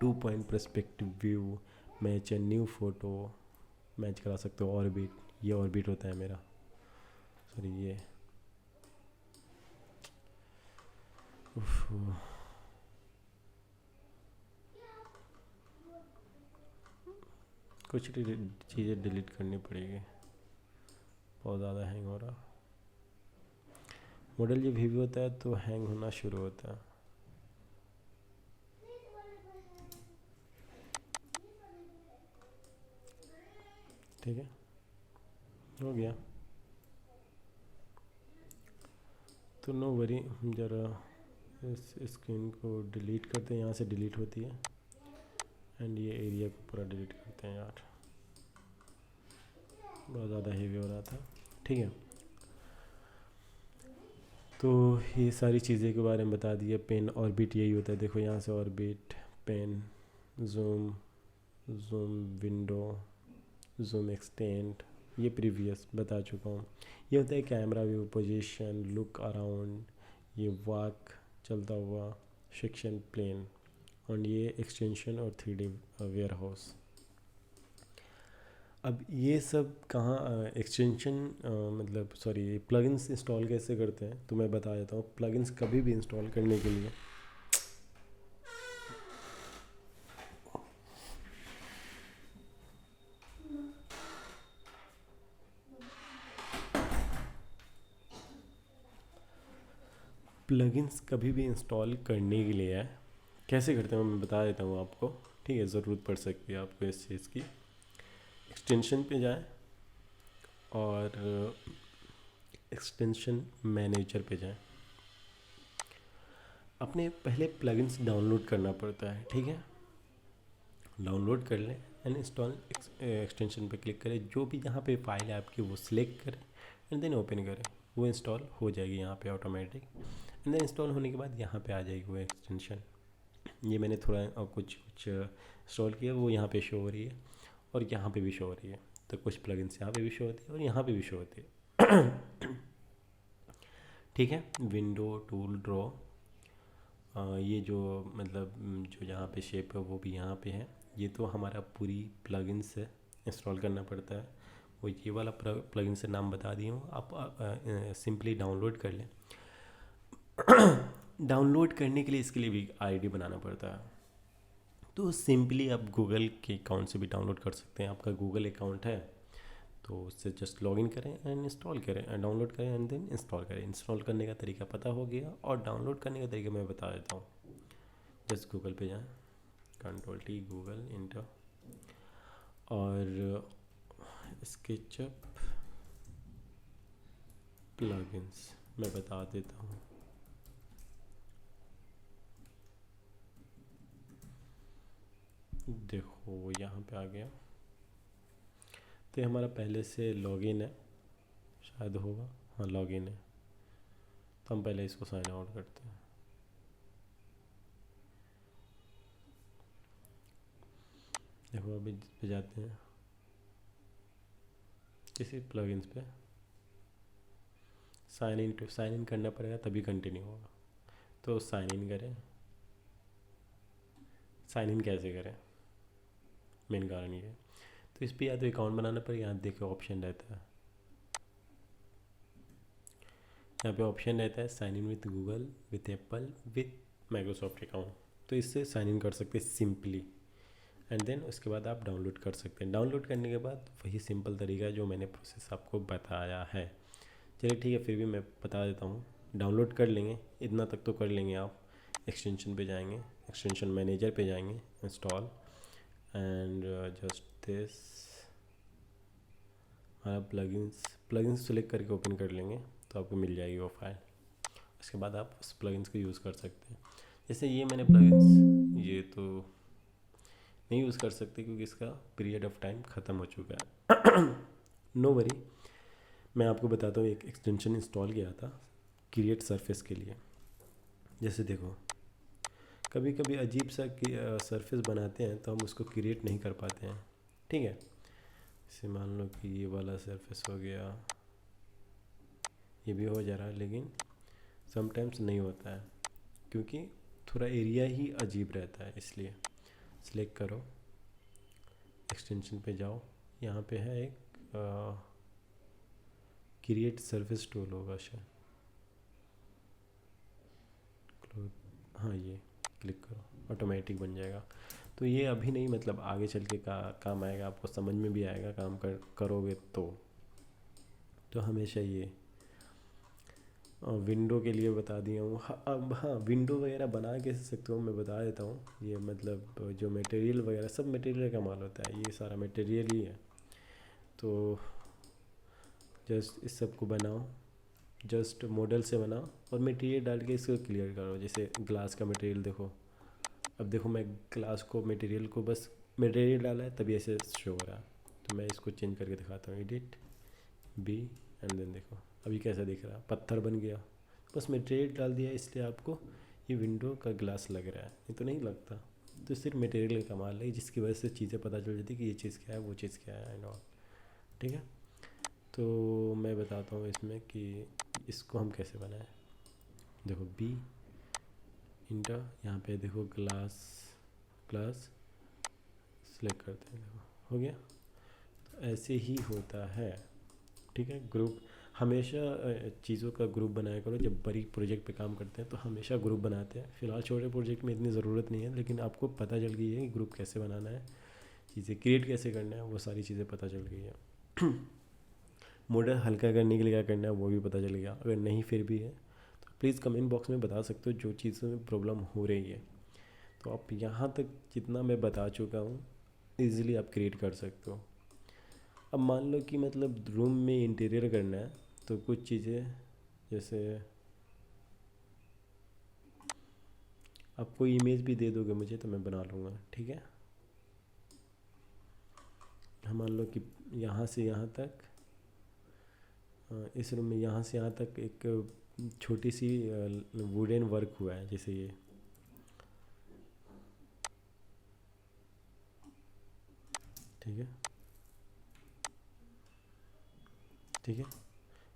2 point perspective view, match a new photo, match करा सकते हो ऑर्बिट, ये ऑर्बिट होता है मेरा, सॉरी ये कुछ चीज़ें डिलीट करनी पड़ेगी, बहुत ज़्यादा हैंग हो रहा। मॉडल जब हेवी होता है तो हैंग होना शुरू होता है। ठीक है, हो गया तो नो वरी, ज़रा इस स्क्रीन को डिलीट करते हैं, यहाँ से डिलीट होती है, एंड ये एरिया को पूरा डिलीट करते हैं यार, बहुत ज़्यादा हेवी हो रहा था। ठीक है, तो ये सारी चीज़ें के बारे में बता दिए। पेन ऑर्बिट यही होता है, देखो यहाँ से orbit, pan, zoom, zoom window, zoom extend, ये प्रीवियस बता चुका हूँ। ये होता है camera view, position, look around, ये वॉक, चलता हुआ, सेक्शन प्लेन, और ये एक्सटेंशन और 3D वेयर हाउस। अब ये सब कहाँ एक्सटेंशन मतलब सॉरी प्लगइन्स इंस्टॉल कैसे करते हैं तो मैं बता देता हूँ। प्लगइन्स कभी भी इंस्टॉल करने के लिए इंस्टॉल करने के लिए है, कैसे करते हैं मैं बता देता हूँ आपको, ठीक है, ज़रूरत पड़ सकती है आपको इस चीज़ की। एक्सटेंशन पे जाएं और एक्सटेंशन मैनेजर पे जाएं। अपने पहले प्लगइन्स डाउनलोड करना पड़ता है, ठीक है, डाउनलोड कर लें एंड इंस्टॉल एक्सटेंशन पे क्लिक करें, जो भी यहाँ पे फाइल है आपकी वो सिलेक्ट करें एंड देन ओपन करें, वो इंस्टॉल हो जाएगी यहाँ पे ऑटोमेटिक। एंड देन इंस्टॉल होने के बाद यहाँ पे आ जाएगी वो एक्सटेंशन। ये मैंने थोड़ा कुछ इंस्टॉल किया, वो यहाँ पे शो हो रही है और यहाँ पे भी शो हो रही है, तो कुछ प्लगइन्स यहाँ पे भी शो होती है और यहाँ पे भी शो होती है। ठीक है, विंडो, टूल, ड्रॉ, ये जो मतलब जो यहाँ पे शेप है वो भी यहाँ पे है। ये तो हमारा पूरी प्लगइन से इंस्टॉल करना पड़ता है, वो ये वाला प्लगइन से नाम बता दिया हूँ, आप सिंपली डाउनलोड कर लें। डाउनलोड करने के लिए इसके लिए भी आईडी बनाना पड़ता है, तो सिंपली आप गूगल के अकाउंट से भी डाउनलोड कर सकते हैं। आपका गूगल अकाउंट है तो उससे जस्ट लॉगिन करें एंड इंस्टॉल करें एंड डाउनलोड करें एंड देन इंस्टॉल करें। इंस्टॉल करने का तरीका पता हो गया और डाउनलोड करने का तरीका मैं बता देता हूँ। जस्ट गूगल पे जाएं, Ctrl+T गूगल इंटर, और स्केचअप प्लगइन्स मैं बता देता हूँ। देखो यहाँ पे आ गया, तो हमारा पहले से लॉगिन है, शायद होगा, हाँ लॉगिन है, तो हम पहले इसको साइन आउट करते हैं। देखो अभी पे जाते हैं किसी प्लगइन्स पे, साइन इन करना पड़ेगा तभी कंटिन्यू होगा, तो साइन इन करें। साइन इन कैसे करें, मेन कारण ये है, तो इस पर या तो अकाउंट बनाना पड़ेगा, यहाँ देखो ऑप्शन रहता है, यहाँ पे ऑप्शन रहता है sign in with Google, with Apple, with Microsoft account, तो इससे साइन इन कर सकते हैं सिंपली, एंड देन उसके बाद आप डाउनलोड कर सकते हैं। डाउनलोड करने के बाद वही सिंपल तरीका है जो मैंने प्रोसेस आपको बताया है। चलिए ठीक है, फिर भी मैं बता देता हूँ। डाउनलोड कर लेंगे, इतना तक तो कर लेंगे आप। एक्सटेंशन पे जाएंगे, एक्सटेंशन मैनेजर पे जाएंगे, इंस्टॉल, एंड जस्ट दिस हमारा प्लगइन्स सेलेक्ट करके ओपन कर लेंगे तो आपको मिल जाएगी वो फाइल। उसके बाद आप उस प्लगइन्स को यूज़ कर सकते हैं। जैसे ये मैंने प्लगइन्स ये तो नहीं यूज़ कर सकते क्योंकि इसका पीरियड ऑफ टाइम ख़त्म हो चुका है। नो वरी, मैं आपको बताता हूँ। एक एक्सटेंशन इंस्टॉल किया था क्रिएट सरफेस के लिए। जैसे देखो, कभी कभी अजीब सा सरफेस बनाते हैं तो हम उसको क्रिएट नहीं कर पाते हैं, ठीक है। जैसे मान लो कि ये वाला सरफेस हो गया, ये भी हो जा रहा है, लेकिन समटाइम्स नहीं होता है क्योंकि थोड़ा एरिया ही अजीब रहता है। इसलिए सिलेक्ट करो, एक्सटेंशन पे जाओ, यहाँ पे है एक क्रिएट सरफेस टूल होगा शायद, हाँ ये क्लिक करो, ऑटोमेटिक बन जाएगा। तो ये अभी नहीं, मतलब आगे चल के काम आएगा, आपको समझ में भी आएगा काम करोगे तो हमेशा ये विंडो के लिए बता दिया हूँ। अब हाँ, विंडो वगैरह बना कैसे सकते हो मैं बता देता हूँ। ये मतलब जो मटेरियल वगैरह, सब मटेरियल का माल होता है, ये सारा मटेरियल ही है। तो जस्ट इस सब को बनाओ, जस्ट मॉडल से बनाओ और मटेरियल डाल के इसको क्लियर करो। जैसे ग्लास का मटेरियल देखो, अब देखो मैं ग्लास को मटेरियल को बस मटेरियल डाला है तभी ऐसे शो हो रहा है। तो मैं इसको चेंज करके दिखाता हूँ, एडिट बी एंड देन देखो अभी कैसा दिख रहा है, पत्थर बन गया। बस मटेरियल डाल दिया इसलिए आपको ये विंडो का ग्लास लग रहा है, नहीं तो नहीं लगता। तो सिर्फ मटेरियल का कमाल है, जिसकी वजह से चीज़ें पता चल जाती कि ये चीज़ क्या है, वो चीज़ क्या है एंड ऑल, ठीक है। तो मैं बताता हूँ इसमें कि इसको हम कैसे बनाएं। देखो बी इंटर, यहाँ पे देखो ग्लास सेलेक्ट करते हैं, देखो हो गया। तो ऐसे ही होता है, ठीक है। ग्रुप हमेशा चीज़ों का ग्रुप बनाया करो। जब बड़ी प्रोजेक्ट पे काम करते हैं तो हमेशा ग्रुप बनाते हैं। फ़िलहाल छोटे प्रोजेक्ट में इतनी ज़रूरत नहीं है, लेकिन आपको पता चल गई है कि ग्रुप कैसे बनाना है, चीज़ें क्रिएट कैसे करना है, वो सारी चीज़ें पता चल गई है। मॉडल हल्का करने के लिए क्या करना है वो भी पता चल गया। अगर नहीं फिर भी है तो प्लीज़ कमेंट बॉक्स में बता सकते हो जो चीज़ों में प्रॉब्लम हो रही है। तो आप यहाँ तक जितना मैं बता चुका हूँ ईज़िली आप क्रिएट कर सकते हो। अब मान लो कि मतलब रूम में इंटीरियर करना है तो कुछ चीज़ें, जैसे आप कोई इमेज भी दे दोगे मुझे तो मैं बना लूँगा, ठीक है। हम मान लो कि यहाँ से यहाँ तक, इस रूम में यहाँ से यहाँ तक एक छोटी सी वुडन वर्क हुआ है, जैसे ये, ठीक है ठीक है,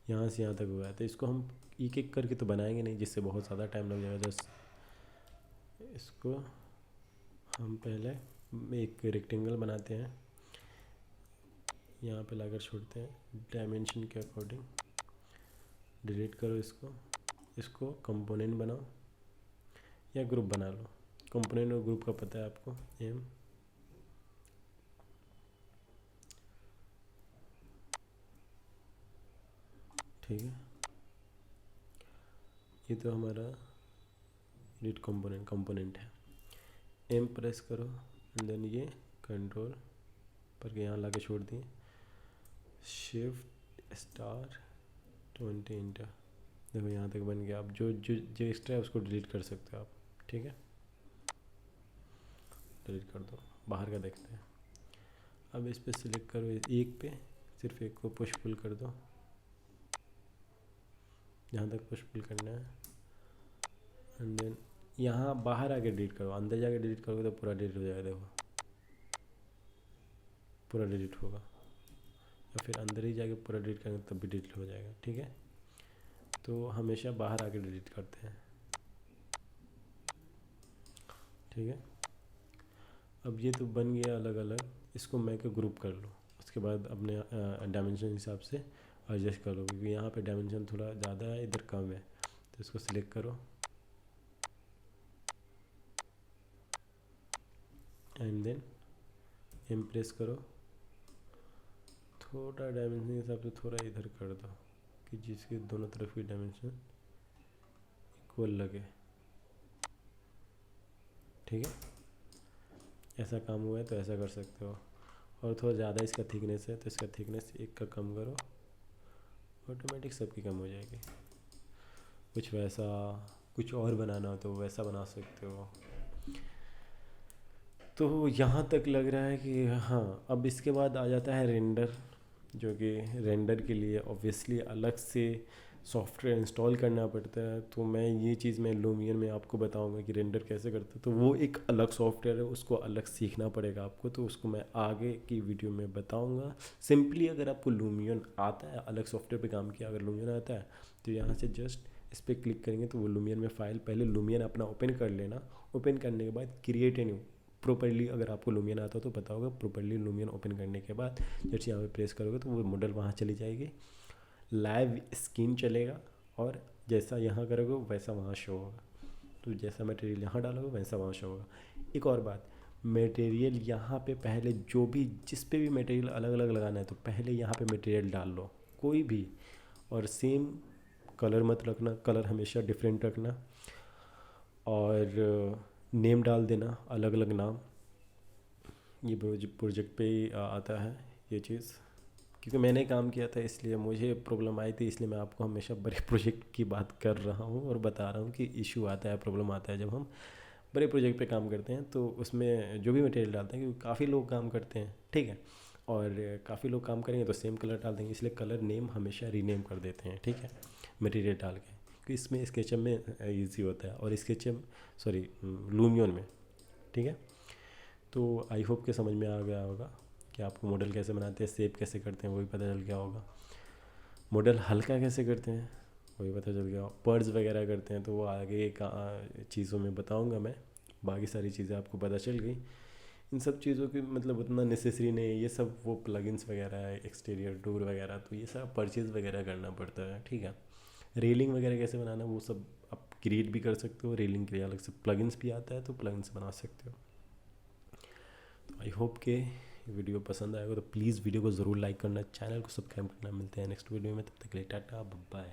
यहाँ से यहाँ तक हुआ है। तो इसको हम एक एक करके तो बनाएंगे नहीं, जिससे बहुत ज़्यादा टाइम लग जाएगा। जस्ट इसको हम पहले एक रेक्टेंगल बनाते हैं, यहाँ पे लाकर छोड़ते हैं डायमेंशन के अकॉर्डिंग। डिलीट करो इसको कंपोनेंट बनाओ या ग्रुप बना लो। कंपोनेंट और ग्रुप का पता है आपको, एम ठीक है। ये तो हमारा एडिट कंपोनेंट है। एम प्रेस करो एंड देन ये कंट्रोल पर यहाँ ला के छोड़ दिए, शिफ्ट स्टार 20 इंटर, देखो यहाँ तक बन गया। अब जो जो जो एक्स्ट्रा है उसको डिलीट कर सकते हो आप, ठीक है। डिलीट कर दो, बाहर का देखते हैं। अब इस पर सिलेक्ट करो, एक पे सिर्फ एक को पुश पुल कर दो, जहाँ तक पुश पुल करना है। एंड देन यहाँ बाहर आके डिलीट करो, अंदर जाके डिलीट करोगे तो पूरा डिलीट हो जाएगा। देखो पूरा डिलीट होगा, या फिर अंदर ही जाके पूरा डिलीट करेंगे तब भी डिलीट हो जाएगा, ठीक है। तो हमेशा बाहर आके डिलीट करते हैं, ठीक है। अब ये तो बन गया अलग अलग, इसको मैं के ग्रुप कर लो। उसके बाद अपने डायमेंशन हिसाब से एडजस्ट कर लो, क्योंकि यहाँ पे डायमेंशन थोड़ा ज़्यादा है, इधर कम है। तो इसको सिलेक्ट करो एंड देन इम्प्रेस करो, थोड़ा डायमेंशन के हिसाब से थोड़ा इधर कर दो कि जिसके दोनों तरफ की डायमेंशन इक्वल लगे, ठीक है। ऐसा काम हुआ है तो ऐसा कर सकते हो। और थोड़ा ज़्यादा इसका थिकनेस है तो इसका थिकनेस एक का कम करो, ऑटोमेटिक सबकी कम हो जाएगी। कुछ वैसा, कुछ और बनाना हो तो वैसा बना सकते हो। तो यहाँ तक लग रहा है कि हाँ, अब इसके बाद आ जाता है रेंडर, जो कि रेंडर के लिए ऑब्वियसली अलग से सॉफ्टवेयर इंस्टॉल करना पड़ता है। तो मैं ये चीज़ मैं लूमियन में आपको बताऊंगा कि रेंडर कैसे करते हैं, तो वो एक अलग सॉफ्टवेयर है, उसको अलग सीखना पड़ेगा आपको, तो उसको मैं आगे की वीडियो में बताऊंगा। सिंपली अगर आपको लूमियन आता है, अलग सॉफ्टवेयर पे काम किया अगर लूमियन आता है, तो यहाँ से जस्ट इस पर क्लिक करेंगे तो वो लूमियन में फ़ाइल, पहले लूमियन अपना ओपन कर लेना। ओपन करने के बाद क्रिएट ए न्यू, प्रॉपर्ली अगर आपको लूमियन आता हो तो पता होगा, प्रॉपर्ली लूमियन ओपन करने के बाद जैसे यहाँ पे प्रेस करोगे तो वो मॉडल वहाँ चली जाएगी, लाइव स्क्रीन चलेगा, और जैसा यहाँ करोगे वैसा वहाँ शो होगा। तो जैसा मटेरियल यहाँ डालोगे वैसा वहाँ शो होगा। एक और बात, मटेरियल यहाँ पे पहले जो भी, जिस पे भी मटेरियल अलग अलग लगाना है तो पहले यहाँ पे मटेरियल डाल लो कोई भी, और सेम कलर मत रखना, कलर हमेशा डिफरेंट रखना, और नेम डाल देना अलग अलग नाम। ये प्रोजेक्ट पे ही आता है ये चीज़, क्योंकि मैंने काम किया था इसलिए मुझे प्रॉब्लम आई थी, इसलिए मैं आपको हमेशा बड़े प्रोजेक्ट की बात कर रहा हूँ और बता रहा हूँ कि इशू आता है, प्रॉब्लम आता है जब हम बड़े प्रोजेक्ट पे काम करते हैं। तो उसमें जो भी मटेरियल डालते हैं, क्योंकि काफ़ी लोग काम करते हैं, ठीक है, और काफ़ी लोग काम करेंगे तो सेम कलर डाल देंगे, इसलिए कलर नेम हमेशा रीनेम कर देते हैं, ठीक है, मटेरियल डाल के, क्योंकि इसमें स्केचअप में ईजी होता है, और स्केचअप सॉरी लूमियन में, ठीक है। तो आई होप के समझ में आ गया होगा कि आपको मॉडल कैसे बनाते हैं, शेप कैसे करते हैं वो भी पता चल गया होगा, मॉडल हल्का कैसे करते हैं वो भी पता चल गया, पर्स वगैरह करते हैं तो वो आगे का चीज़ों में बताऊंगा मैं। बाकी सारी चीज़ें आपको पता चल गई, इन सब चीज़ों की मतलब उतना नेसेसरी नहीं है, ये सब वो प्लगइन्स वगैरह है, एक्सटीरियर टूर वगैरह, तो ये सब परचेज़ वगैरह करना पड़ता है, ठीक है। रेलिंग वगैरह कैसे बनाना वो सब आप क्रिएट भी कर सकते हो, रेलिंग के लिए अलग से प्लगइन्स भी आता है तो प्लगइन्स बना सकते हो। तो आई होप के वीडियो पसंद आएगा, तो प्लीज़ वीडियो को ज़रूर लाइक करना, चैनल को सब्सक्राइब करना। मिलते हैं नेक्स्ट वीडियो में, तब तक के लिए टाटा बाय।